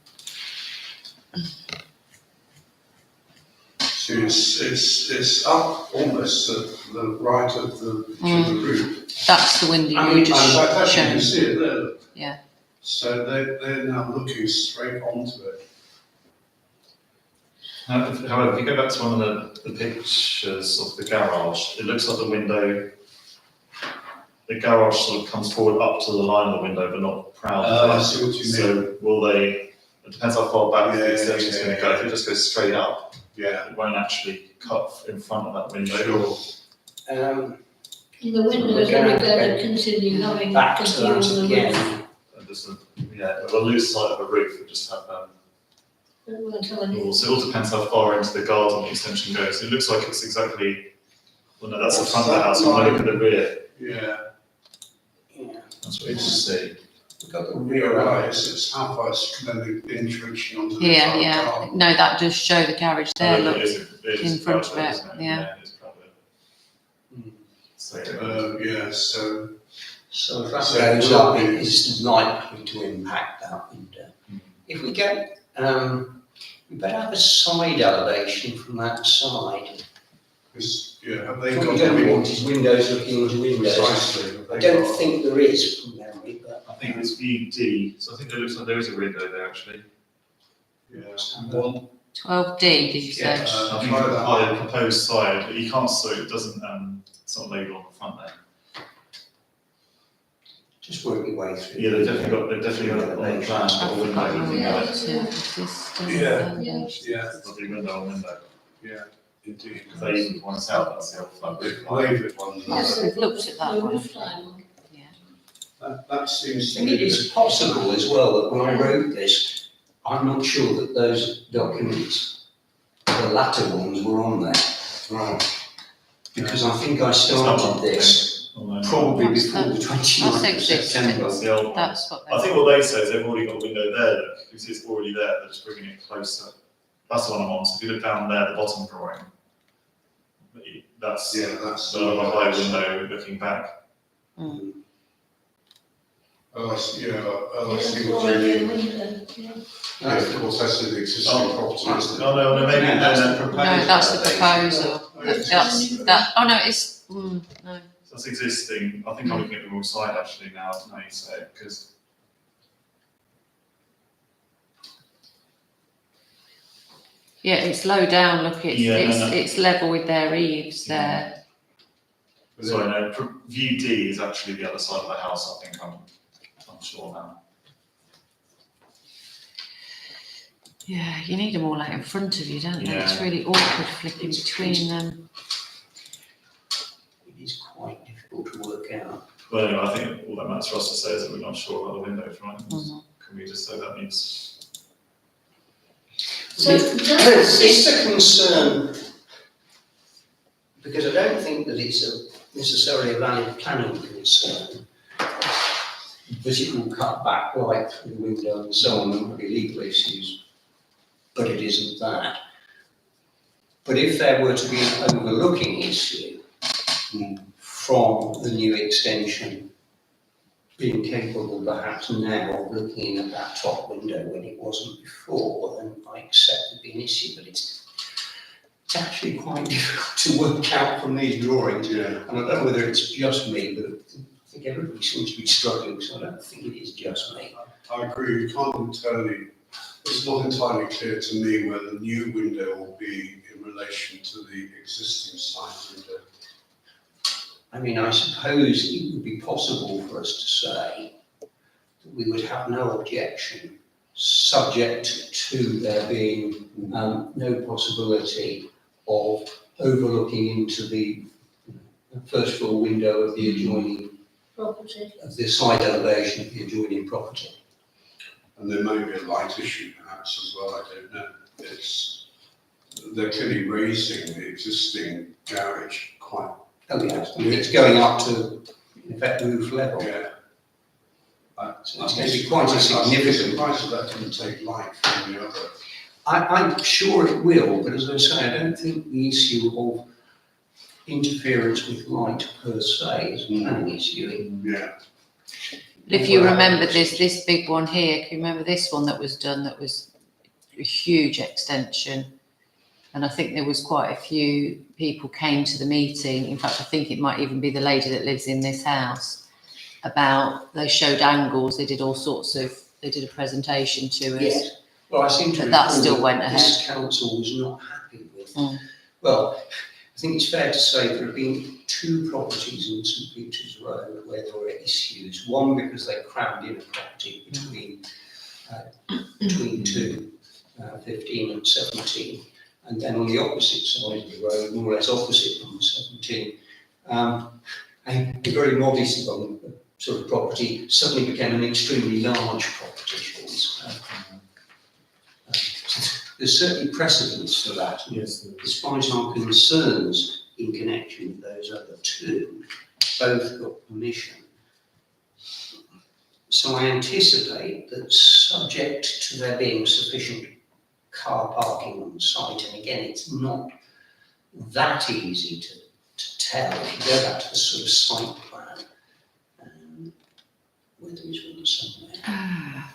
So it's up almost at the right of the, to the roof. That's the window I you mean, just In fact, actually, you shown. can see it there. Look. Yeah. So they're now looking straight onto it. However, if you go back to one of the pictures of the garage, it looks like the window, the garage sort of comes forward up to the line of the window, but not proud of I it. see what you mean. So will they, it depends how far back Yeah, the extension is yeah, going to go. yeah. If it just goes straight up, Yeah. it won't actually cut in front of that window. Sure. And the windows are going to continue having back a to view of that the roof. again. And just a loose side of a roof would just have It won't have any. walls. It all depends how far into the garden the extension goes. It looks like it's exactly, well, no, that's the front of the house. When I look at the rear, Yeah. Yeah. that's what you can see. We've got the You're rear right, it's how far it's going to be entrenching onto the Yeah, entire yeah, garden. no, that does show the garage there, It look, is in front of private, it, isn't yeah. It's private. Hmm. So, Yeah, so So if that So goes it up, will it be- is likely to impact that window. If we get, we better have a side elevation from that side. it's, have they What got? we don't want is windows looking into windows. Precisely. have I they don't got- think there is from memory, but I think it's view D, so I think it looks like there is a window there actually. Yeah, one, 12D, did you say? Yeah. I think try it's that. by the proposed side, but you can't, so it doesn't, it's not labelled on the front there. just work your way through. Yeah, they've definitely got on the plan, got a window looking at it. Existing Yeah. foundations. Yeah, Lovely window on window. yeah, indeed. If they even point out that's the old flat roof line. Wave it one. Yes, we've looked at that The one. roof line. Yeah. That seems I to think be. it is possible as well that when I wrote this, I'm not sure that those documents, the latter ones, were on there. Right. Because I think I started this probably What's before that? the 29th of existing. September. That's the old one. That's what I they. think what they say is they've already got a window there, look, you see it's already there, they're just bringing it closer. That's the one I'm on, so if you look down there, the bottom drawing, that's Yeah, that's. the high window looking back. Mm. Oh, I see, yeah, oh, I Yeah, see the what you drawing mean. window, yeah. Yeah, of course, that's the existing property, isn't it? No, maybe No, that's that's the the proposal. No, that's the proposal. Oh, yes. That's, that, oh no, it's, no. That's existing, I think I'm looking at the wrong side actually now you say it, because Yeah, it's low down, look, Yeah, no. it's level with their eaves there. sorry, no, view D is actually the other side of the house, I think I'm sure now. Yeah, you need them all out in front of you, don't you? It's Yeah. really awkward flicking between them. It is quite difficult to work out. Well, anyway, I think all that matters for us to say is that we're not sure about the windows, right? Mhm. Can we just say that needs? So It's does a concern, because I don't think that it's necessarily a valid planning concern, that it will cut back light through the window and so on, and there'll be legal issues, but it isn't that. But if there were to be an overlooking issue from the new extension being capable perhaps now of looking in at that top window when it wasn't before, then I accept it'd be an issue, but it's actually quite difficult to work out from these drawings. Yeah. And I don't know whether it's just me, but I think everybody seems to be struggling, so I don't think it is just me. I agree, you can't entirely, it's not entirely clear to me where the new window will be in relation to the existing side window. I mean, I suppose it would be possible for us to say that we would have no objection, subject to there being no possibility of overlooking into the first floor window of the adjoining, property? of the side elevation of the adjoining property. And there may be a light issue perhaps as well, I don't know. They're clearly raising the existing garage quite. Oh, yes, I mean, it's going up to, in effect, roof level. Yeah. So it's going to be quite a significant. I'm surprised that didn't take light from the other. I'm sure it will, but as I say, I don't think the issue of interference with light per se is a planning issue. Yeah. If you remember this big one here, can you remember this one that was done, that was a huge extension? And I think there was quite a few people came to the meeting. In fact, I think it might even be the lady that lives in this house, they showed angles, they did all sorts of, they did a presentation to us. Yes. Well, I seem to But that recall still that went this council was not happy with. Mm. Well, I think it's fair to say there have been two properties in St Peter's Road where there were issues. One because they crammed in a property between two, 15 and 17. And then on the opposite side of the road, more or less opposite from 17, a very modest sort of property suddenly became an extremely large property, shall we say. There's certainly precedence for that. Yes. Despite our concerns in connection with those other two, both got permission. So I anticipate that, subject to there being sufficient car parking on site, and again, it's not that easy to tell. If you go back to the sort of site plan, where there is one somewhere.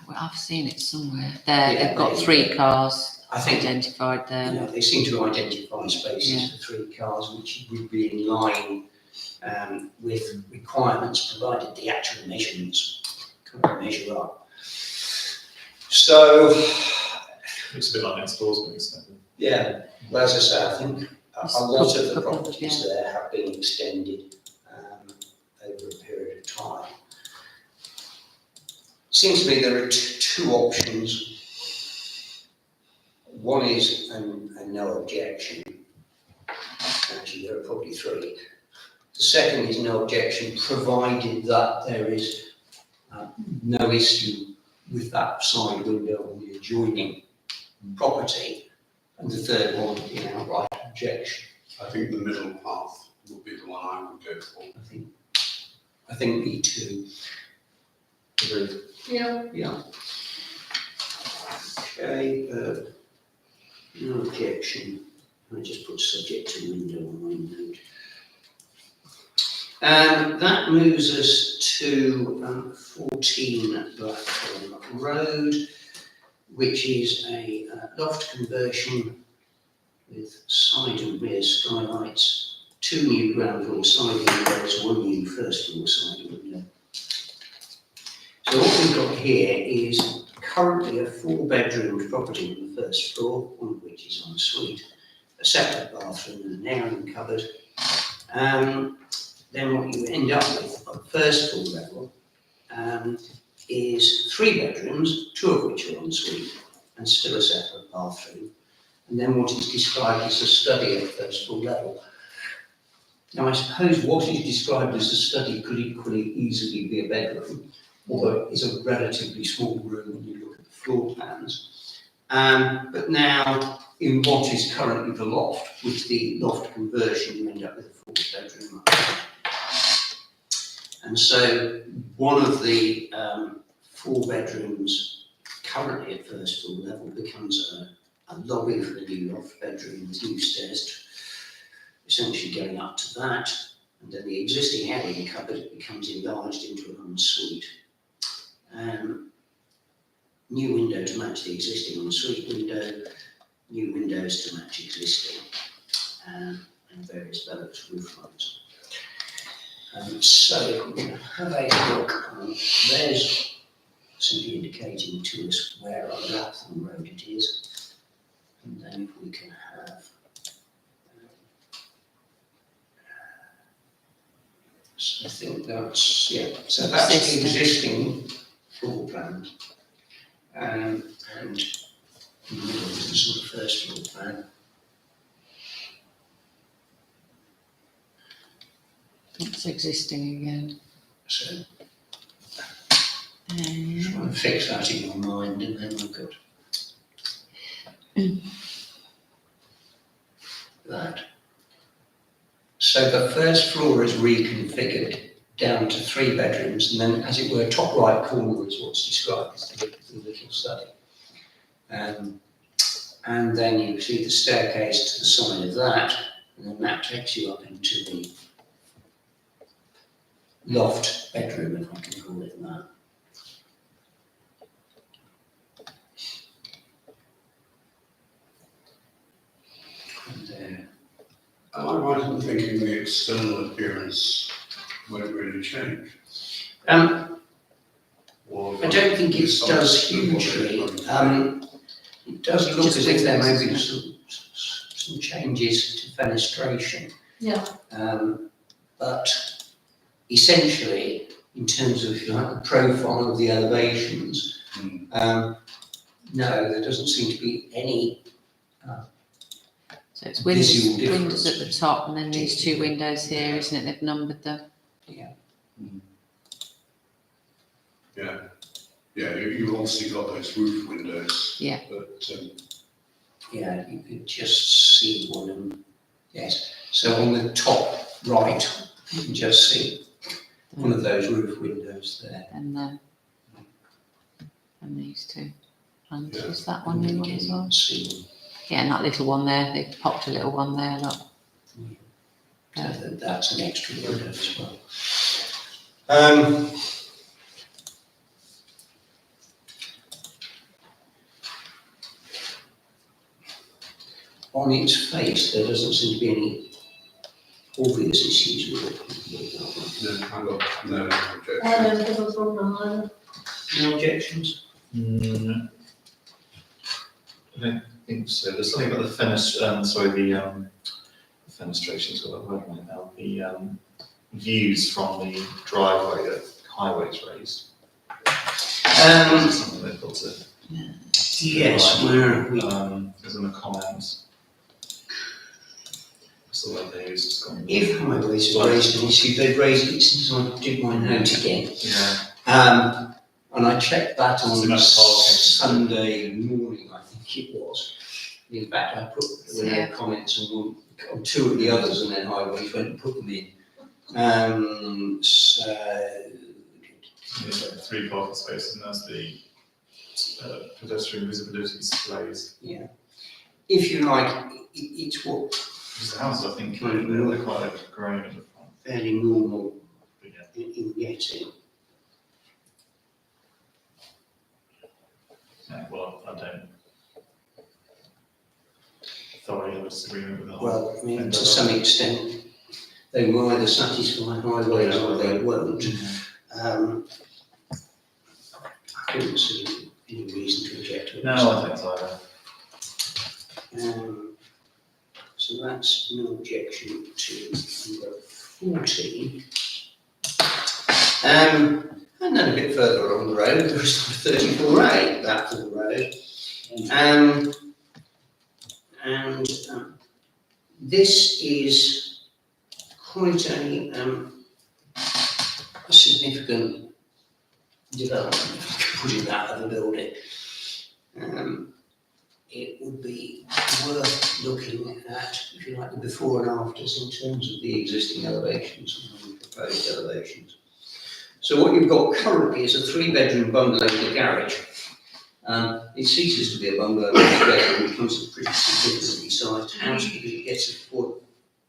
Well, I've seen it somewhere. There, Yeah, they've got they- 3 cars I think identified there. they seem to identify spaces Yeah. for 3 cars, which would be in line with requirements, provided the actual measurements can measure up. So, Looks a bit like next door's been extended. yeah, well, as I say, I think a lot of the Couple, properties there have been extended over a period of time. seems to me there are two options. One is a no objection. Actually, there are probably three. The second is no objection, provided that there is no issue with that side window on the adjoining property. And the third one would be an outright objection. I think the middle path would be the one I would go for. I think me too. Agreed. Yeah. Yeah. Okay, no objection. I just put subject to window on my note. That moves us to 14 Blackthorn Road, which is a loft conversion with side and rear skylights, 2 new ground floor side windows, 1 new first floor side window. So what we've got here is currently a 4-bedroom property on the first floor, one of which is en suite, a separate bathroom and an airing cupboard. Then what you end up with on the first floor level is 3 bedrooms, 2 of which are en suite, and still a separate bathroom. And then what is described as a study at the first floor level. Now I suppose what is described as a study could equally easily be a bedroom, although it's a relatively small room when you look at the floor plans. But now, in what is currently the loft, with the loft conversion, you end up with a 4-bedroom. And so, one of the 4 bedrooms currently at first floor level becomes a lobby for the new loft bedroom with new stairs, essentially going up to that. And then the existing airing cupboard becomes enlarged into an ensuite. New window to match the existing ensuite window, new windows to match existing, and various Velux roof lines. So we're going to have a look. There's simply indicating to us where on Blackthorn Road it is, and then if we can have so I think that's, yeah, so that's the existing floor plan. And in the middle is the sort of first floor plan. It's existing again. So try and fix that in your mind, and then we've got that. So the first floor is reconfigured down to 3 bedrooms, and then, as it were, top right corner is what's described as the little study. And then you see the staircase to the side of that, and then that takes you up into the loft bedroom, if I can call it that. And there. Am I right in thinking the external appearance won't really change? Or I don't think it does hugely. It does look as if there may be some changes to fenestration. Yeah. But essentially, in terms of, if you like, the profile of the elevations, no, there doesn't seem to be any. So it's Visual windows difference. at the top, and then these 2 windows here, isn't it? They've numbered them. Yeah. Yeah, you've obviously got those roof windows. Yeah. But Yeah, you could just see one of them. Yes. So on the top right, you can just see one of those roof windows there. And these 2. And Yeah. is that one new one as well? See Yeah, and that little one there. They've popped a little one there, look. so that's an extra window as well. On its face, there doesn't seem to be any obvious issues with it. no, I've got no objection. I don't have a problem either. No objections? I don't think so. There's something about the the fenestration's got a word right now. The views from the driveway that highways raised. Something they've got to. Yes, where are we? There's in a comment. That's the word they use, it's gone. If highways have raised an issue, they've raised it since I did my note again. Yeah. And I checked that on It's about parking. Sunday morning, I think it was. In fact, I put, there were no comments on two of the others, and then highways went and put them in. So, There's like 3 parking spaces, and that's the pedestrian visibility displays. yeah. If you like, it's what Because the houses, I think, they're quite grown at the front. fairly normal But yeah. in getting. Yeah, well, I don't thoroughly have a disagreement with the whole. Well, I mean, to some extent, they will either satisfy highways or they won't. I couldn't see any reason to object to it. No, I don't either. So that's no objection to number 14. And then a bit further along the road, there's 34A, that full road. This is quite a significant development, if I can put it that, of a building. It would be worth looking at, if you like, the before and afters in terms of the existing elevations and the proposed elevations. So what you've got currently is a 3-bedroom bungalow with a garage. It ceases to be a bungalow with a bedroom, it becomes a pretty significantly sized house because it gets a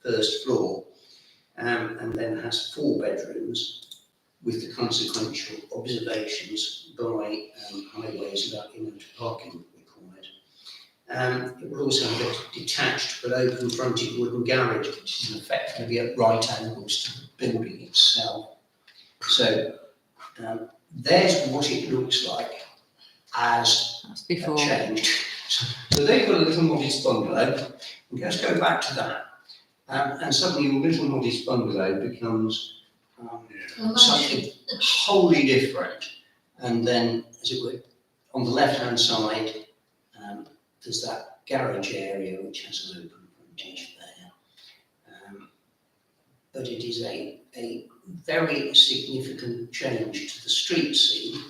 first floor and then has 4 bedrooms with the consequential observations by highways about inland parking required. It will also have a detached but open fronted wooden garage, which is in effect going to be at right angles to the building itself. So there's what it looks like as That's before. changed. So they've got a little modest bungalow. And let's go back to that. And suddenly your little modest bungalow becomes something wholly different. And then, as it were, on the left-hand side, there's that garage area which has an open frontage there. But it is a very significant change to the street scene.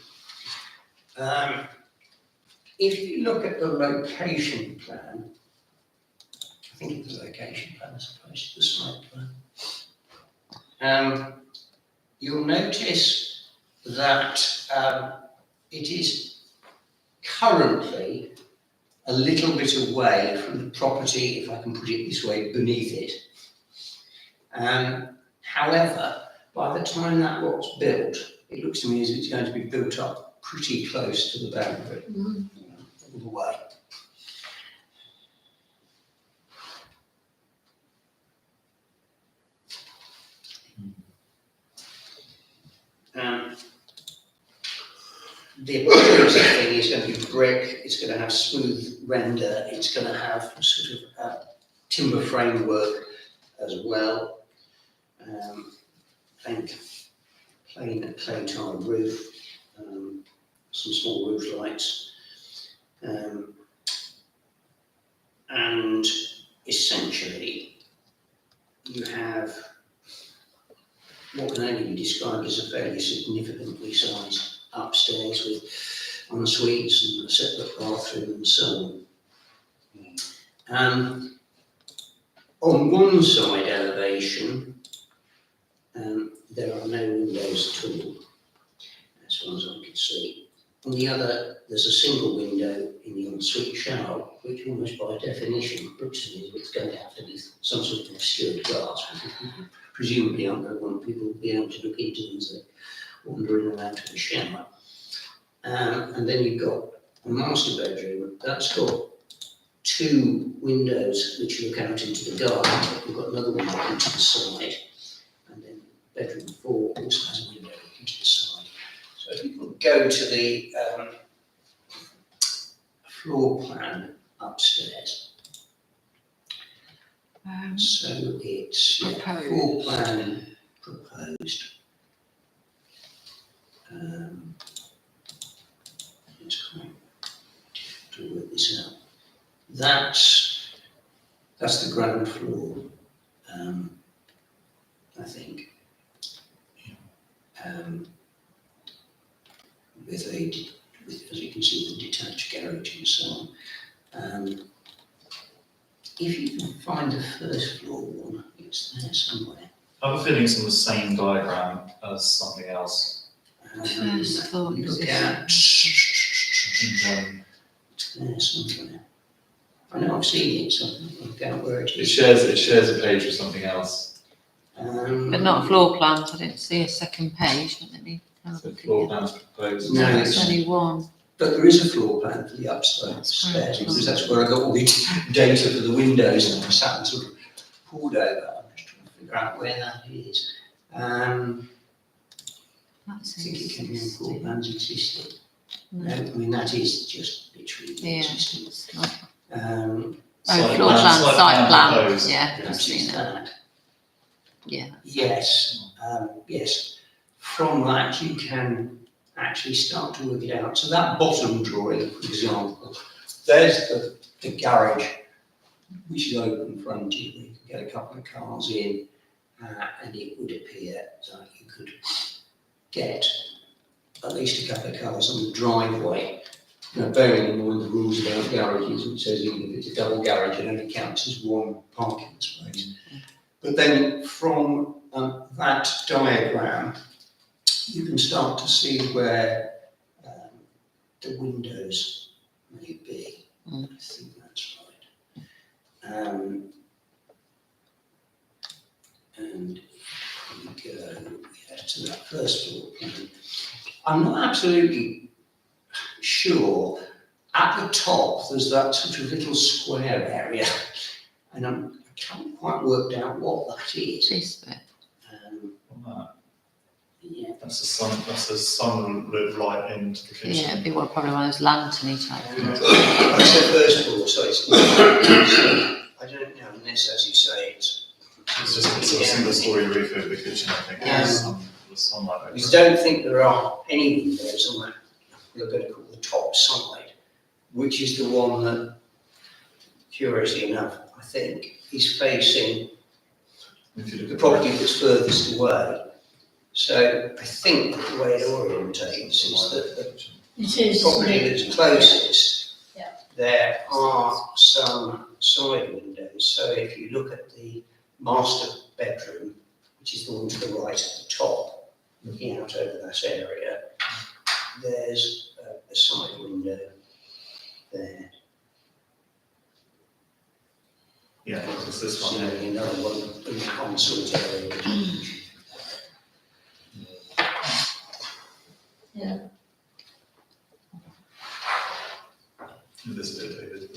If you look at the location plan, I think it's the location plan as opposed to the site plan, you'll notice that it is currently a little bit away from the property, if I can put it this way, beneath it. However, by the time that lot's built, it looks to me as if it's going to be built up pretty close to the boundary, all the way. The appearance of the thing is going to be brick, it's going to have smooth render, it's going to have sort of timber framework as well. Plain clay tile roof, some small roof lights, and essentially you have what can only be described as a fairly significantly sized upstairs with en suites and a separate bathroom and so on. On one side elevation, there are no windows at all, as far as I can see. On the other, there's a single window in the ensuite shower, which almost by definition looks to me as if it's going to have to be some sort of obscured glass, because people presumably aren't going to want people to be able to look into them as they wander in and out of the shower. And then you've got a master bedroom, that's got 2 windows which look out into the garden, but we've got another one looking to the side. And then bedroom 4 also has a window looking to the side. So if you can go to the floor plan upstairs. So it's Proposed. floor plan proposed. floor, I think. With as you can see, the detached garage and so on. If you can find the first floor one, it's there somewhere. I have a feeling it's on the same diagram as something else. First floor Look existing. at, And, it's there somewhere. I know I've seen it, so I'll work out where it It is. shares a page with something else. But not floor plans, I didn't see a second page, let me have a So look floor again. plans proposed. No, No, it's- it's only one. But there is a floor plan for the upstairs, That's correct. because that's where I got all the data for the windows, and I sat and sort of pulled over. I'm just trying to figure out where that is. I That's think it came in floor existing. plans existed. No, No. I mean, that is just literally Yeah. existing. It's not- Um, Oh, Site floor plan, plan, site site plan plan, proposed. yeah, I've that seen is that, that. yeah. Yes, yes. From that, you can actually start to work it out. So that bottom drawing, for example, there's the garage, which is open fronted. You can get a couple of cars in, and it would appear that you could get at least a couple of cars on the driveway. Now, bearing in mind the rules about garages, which says even if it's a double garage, it only counts as one parking space. But then from that diagram, you can start to see where the windows may be. I think that's right. And we go to that first floor plan. I'm not absolutely sure. At the top, there's that sort of little square area, and I haven't quite worked out what that is. This bit, on that, Yeah. that's the sunlit light into the kitchen. yeah, it'd be probably one of those lantern-y type. That's the first floor, so it's I don't know, unless, as you say, it's. It's just a single story roof over the kitchen, I think, with sunlight over We it. don't think there are any windows on that, we're going to call the top side, which is the one that, curiously enough, I think, is facing If you the look at property that's furthest away. So I think the way it orientates is that the It is. property that's closest, Yeah. there are some side windows. So if you look at the master bedroom, which is the one to the right at the top, looking out over that area, there's a side window there. Yeah, it's this one. So another one in the console area. Yeah, This bit, David,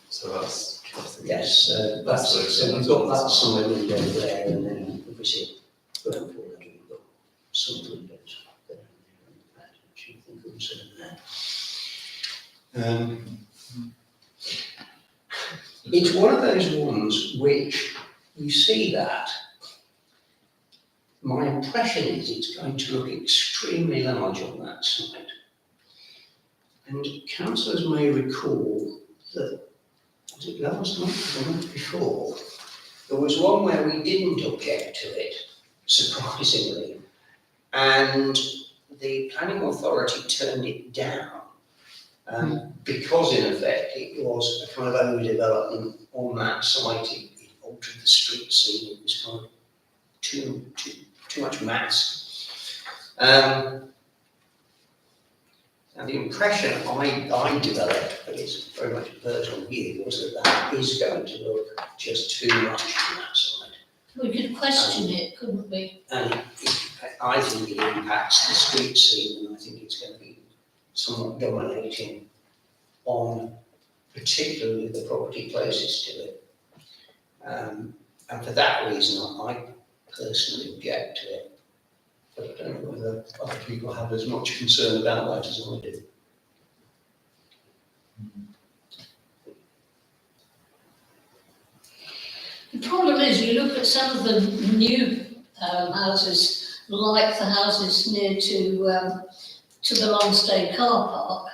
so that's. Yes, That's so we've got that side window there, and then obviously ground floor level, we've got some windows there and that, which I think also there. It's one of those ones which you see that. My impression is it's going to look extremely large on that side. And councillors may recall that, was it last month or the month before, there was one where we didn't object to it, surprisingly, and the planning authority turned it down. Because in effect it was a kind of overdevelopment on that site, it altered the street scene, it was kind of too much mass. And the impression I developed, but it's very much a personal view, was that is going to look just too much on that side. we could question it, couldn't we? And I think it impacts the street scene, and I think it's going to be somewhat dominating on particularly the property closest to it. And for that reason, I personally object to it. But I don't know whether other people have as much concern about that as I do. The problem is, you look at some of the new houses, like the houses near to the long-stay car park,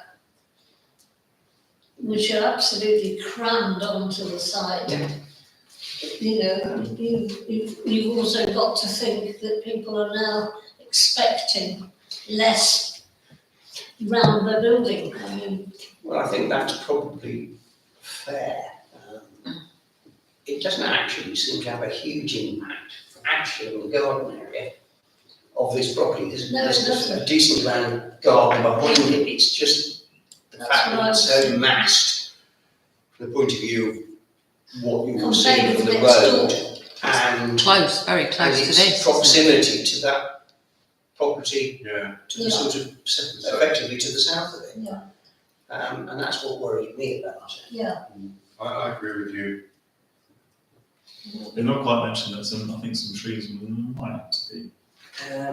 which are absolutely crammed onto the site. Yeah. you know, you've also got to think that people are now expecting less round their building. I mean, Well, I think that's probably fair. It doesn't actually seem to have a huge impact actually on the garden area of this property. There's No, it there's doesn't. a decent amount of garden behind it. It's just the That's fact that what it's I was so saying. massed from the point of view of what you're Compared seeing with from the next road door. and Close, very and close to its this. isn't it? proximity to that property, Yeah. to the Yeah. sort of, effectively to the south of it. Yeah. And that's what worried me about it. Yeah, I agree with you. They've not quite mentioned that some, I think some trees might have to be. I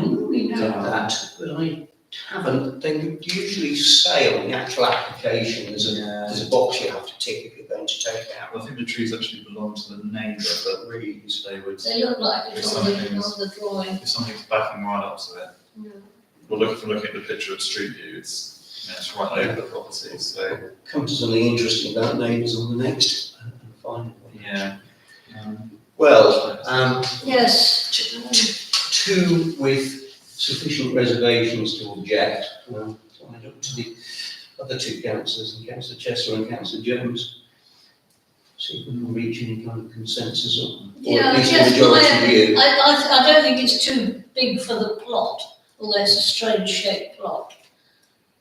normally know that, but I haven't. They would usually say on the actual application, there's a box you have to tick if you're going to take it out. I think the trees actually belong to the neighbour, but really they would, they look like it's on the drawing. if something's backing right up to it. Yeah. Well, looking at the picture of Street View, it's right over the property, so, Come to something interesting about neighbours on the next final one. yeah. Well, Yes, two with sufficient reservations to object. So I look to the other two councillors, and Councillor Chester and Councillor Jones. See if we can reach any kind of consensus or yeah, at least a yes, majority view. I don't think it's too big for the plot, although it's a strange shaped plot.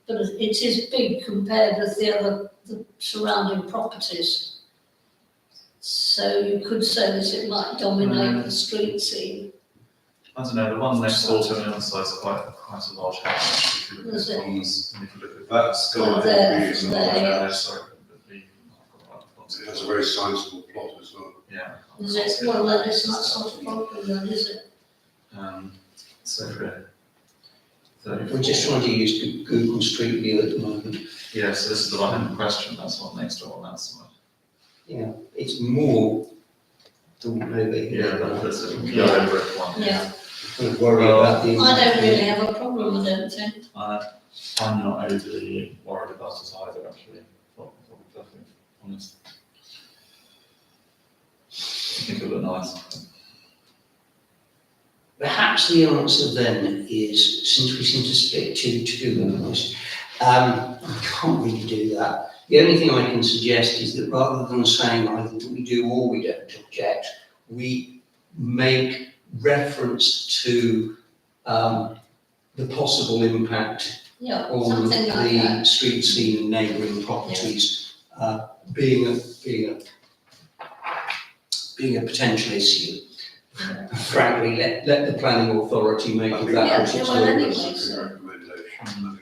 But it is big compared with the surrounding properties. So you could say that it might dominate the street scene. I don't know, the one next door to it on the other side is quite a large house, actually, if you look at Is it it? from this, and if you look at That's Oh, got there, a view. there. Yeah, sorry, but It has a very sizable plot as well. yeah. Is it, well, then it's not sort of problem then, is it? So for We're just trying to use Google Street View at the moment. yeah, so this is the one in question, that's one next door on that side. Yeah, it's more the one over here. Yeah, but that's a yellow brick one. Yeah, I kind of worry about the. I don't really have a problem, I don't think. I'm not overly worried about it either, actually, if I'm perfectly honest. I think it would look nice. Perhaps the answer then is, since we seem to split 2-2 on this, I can't really do that. The only thing I can suggest is that rather than saying either that we do or we don't object, we make reference to the possible impact Yeah, on something like the that. street scene and neighbouring properties being a potential issue. Frankly, let the planning authority make of that Yeah, what it's well, doing. anyway. That's a good recommendation.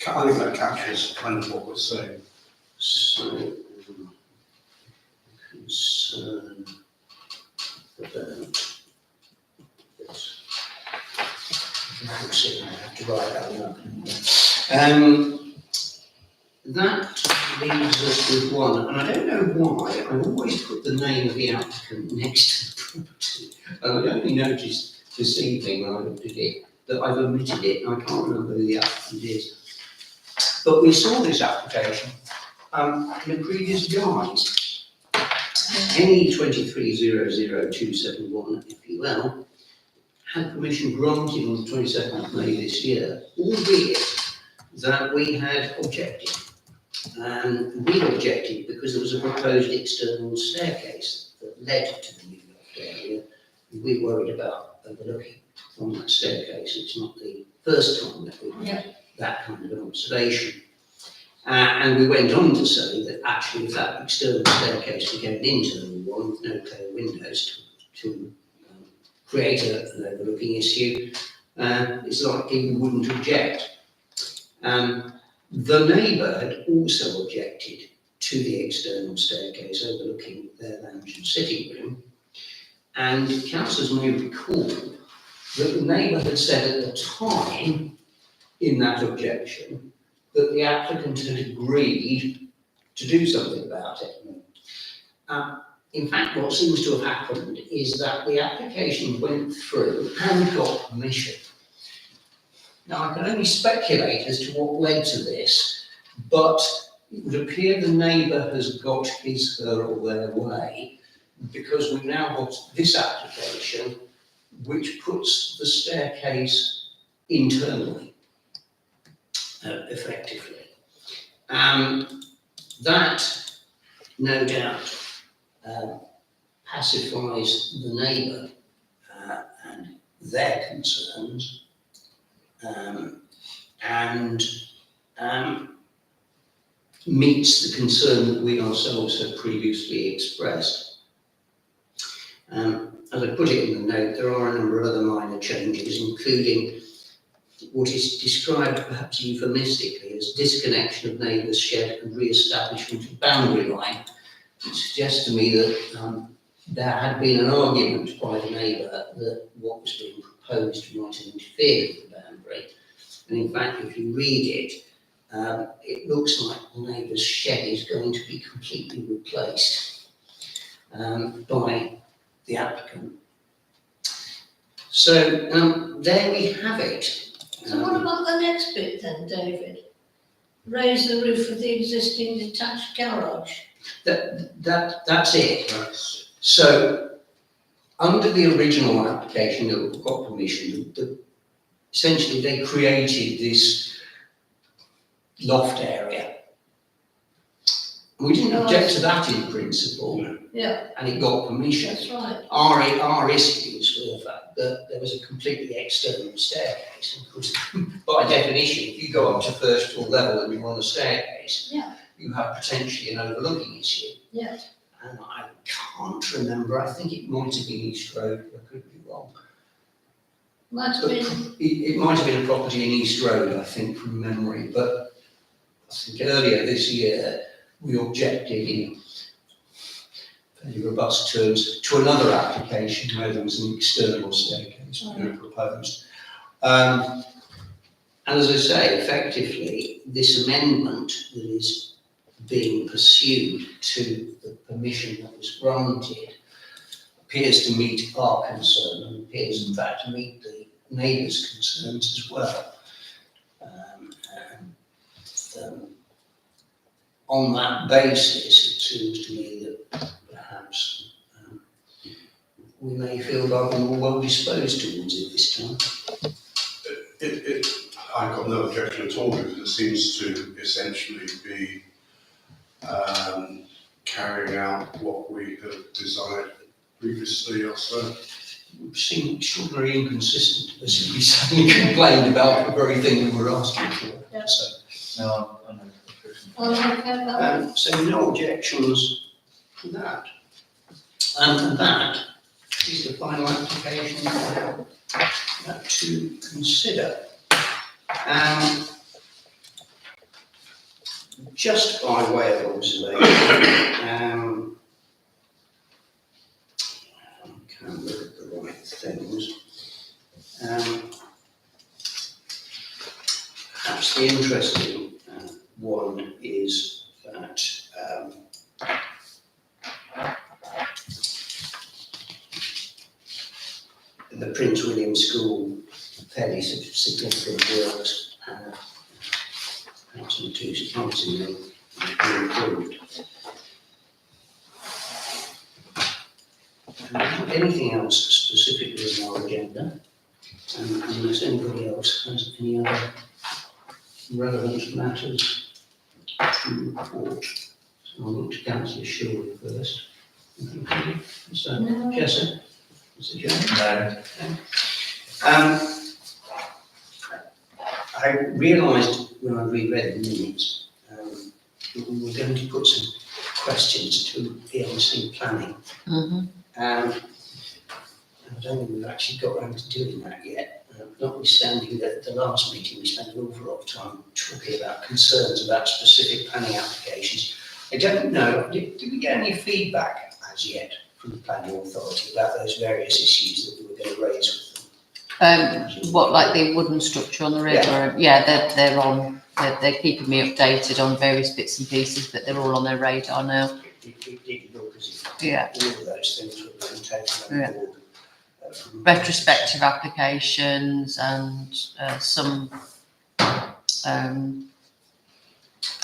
I think that captures kind of what we're saying. So, concern about this. I have to write that one. That leaves us with one, and I don't know why, I always put the name of the applicant next to the property. And I only noticed this evening when I looked at it, that I've omitted it, and I can't remember who the applicant is. But we saw this application in a previous guise. NE 23000271 FUL had permission granted on the 22nd of May this year, albeit that we had objected. And we objected because there was a proposed external staircase that led to the new loft area. We worried about overlooking from that staircase. It's not the first time that we've had that kind of an observation. And we went on to say that actually if that external staircase were going into the new one with no clear windows to create an overlooking issue, it's likely we wouldn't object. The neighbour had also objected to the external staircase overlooking their lounge and sitting room. And councillors may recall that the neighbour had said at the time in that objection that the applicant had agreed to do something about it. In fact, what seems to have happened is that the application went through and got permission. Now, I can only speculate as to what led to this, but it would appear the neighbour has got his, her or their way, because we've now got this application which puts the staircase internally, effectively. That, no doubt, pacifies the neighbour and their concerns, and meets the concern that we ourselves had previously expressed. As I put it in the note, there are a number of other minor changes, including what is described perhaps euphemistically as disconnection of neighbour's shed and re-establishment of boundary line. It suggests to me that there had been an argument by the neighbour that what was being proposed might interfere with the boundary. And in fact, if you read it, it looks like the neighbour's shed is going to be completely replaced by the applicant. So there we have it. So what about the next bit then, David? Raise the roof of the existing detached garage. That's it. That's, So, under the original application that got permission, essentially they created this loft area. We didn't object to that in principle, Yeah, and it got permission. that's right. Our issues were the fact that there was a completely external staircase. And of course, by definition, if you go up to first floor level and you're on a staircase, Yeah. you have potentially an overlooking issue. Yeah. And I can't remember, I think it might have been East Road, I could be wrong. Might have But been, it might have been a property in East Road, I think, from memory, but I think earlier this year, we objected in fairly robust terms to another application where there was an external staircase proposed. And as I say, effectively, this amendment that is being pursued to the permission that was granted appears to meet our concern and appears in fact to meet the neighbours' concerns as well. On that basis, it seems to me that perhaps we may feel rather more well disposed towards it this time. I've got no objection at all, because it seems to essentially be carrying out what we have desired previously or so. It seemed extraordinarily inconsistent, as we suddenly complained about the very thing we were asking for. Yeah. So, No, I know. oh, okay, well, so no objections to that. And that is the final application we have to consider. Just by way of observation, I can't look at the right things. Perhaps the interesting one is that the Prince William School, fairly significant works, perhaps in two surprisingly, improved. Anything else specifically on our agenda? Unless anybody else has any other relevant matters to report. So I'll look to Councillor Shirley first. So, No. Jessica? Mr. Chairman? No. I realised when I reread the minutes that we were going to put some questions to ELC planning. I don't think we've actually got around to doing that yet, notwithstanding that at the last meeting we spent an awful lot of time talking about concerns about specific planning applications. I don't know, did we get any feedback as yet from the planning authority about those various issues that we were going to raise with them? What, like the wooden structure on the river? Yeah, they're on. They're keeping me updated on various bits and pieces, but they're all on their radar now. It did look as if Yeah. all of those things were being taken on board. Retrospective applications and some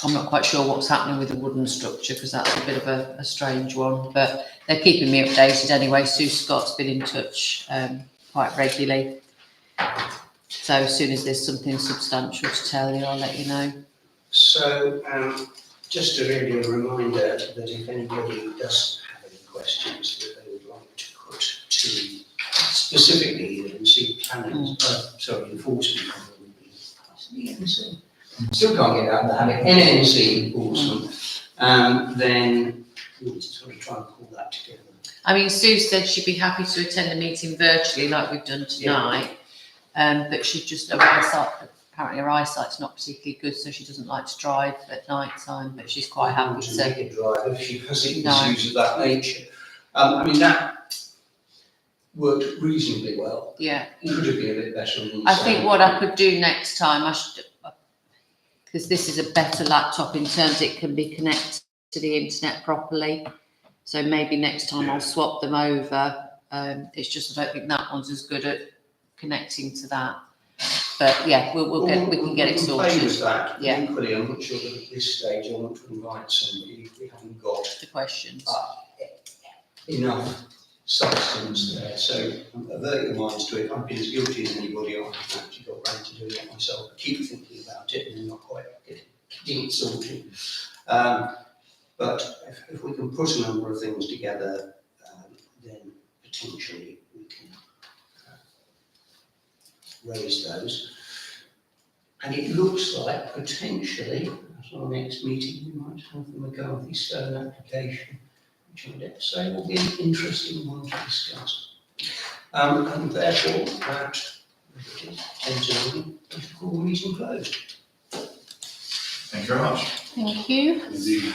I'm not quite sure what's happening with the wooden structure because that's a bit of a strange one, but they're keeping me updated anyway. Sue Scott's been in touch quite regularly. So as soon as there's something substantial to tell you, I'll let you know. So, just a reminder that if anybody does have any questions that they would like to put to specifically the NC planning, enforcement. NC. Still can't get out of the habit. NNC enforcement. Then we'll sort of try and pull that together. I mean, Sue said she'd be happy to attend the meeting virtually like we've done tonight, but she's just, apparently her eyesight's not particularly good, so she doesn't like to drive at night time, but she's quite happy to. Make a drive if she has No. issues of that nature. I mean, that worked reasonably well. Yeah. It could have been a bit better. On I think what I could do next time, I should, because this is a better laptop in terms it can be connected to the internet properly. So maybe next time I'll swap them over. It's just I don't think that one's as good at connecting to that. But yeah, we can get it Play sorted. with that. Yeah. Equally, I'm not sure that at this stage I want to invite somebody if we haven't got The questions. enough substance there. So avert your minds to it. I've been as guilty as anybody. I haven't actually got round to doing it myself. I keep thinking about it and not quite getting it sorted. But if we can put a number of things together, then potentially we can raise those. And it looks like potentially, at our next meeting, we might have the McCarthy Stone application, which I dare say will be an interesting one to discuss. And therefore, at 10:00, I should call the meeting closed. Thank you very much. Thank you. Indeed.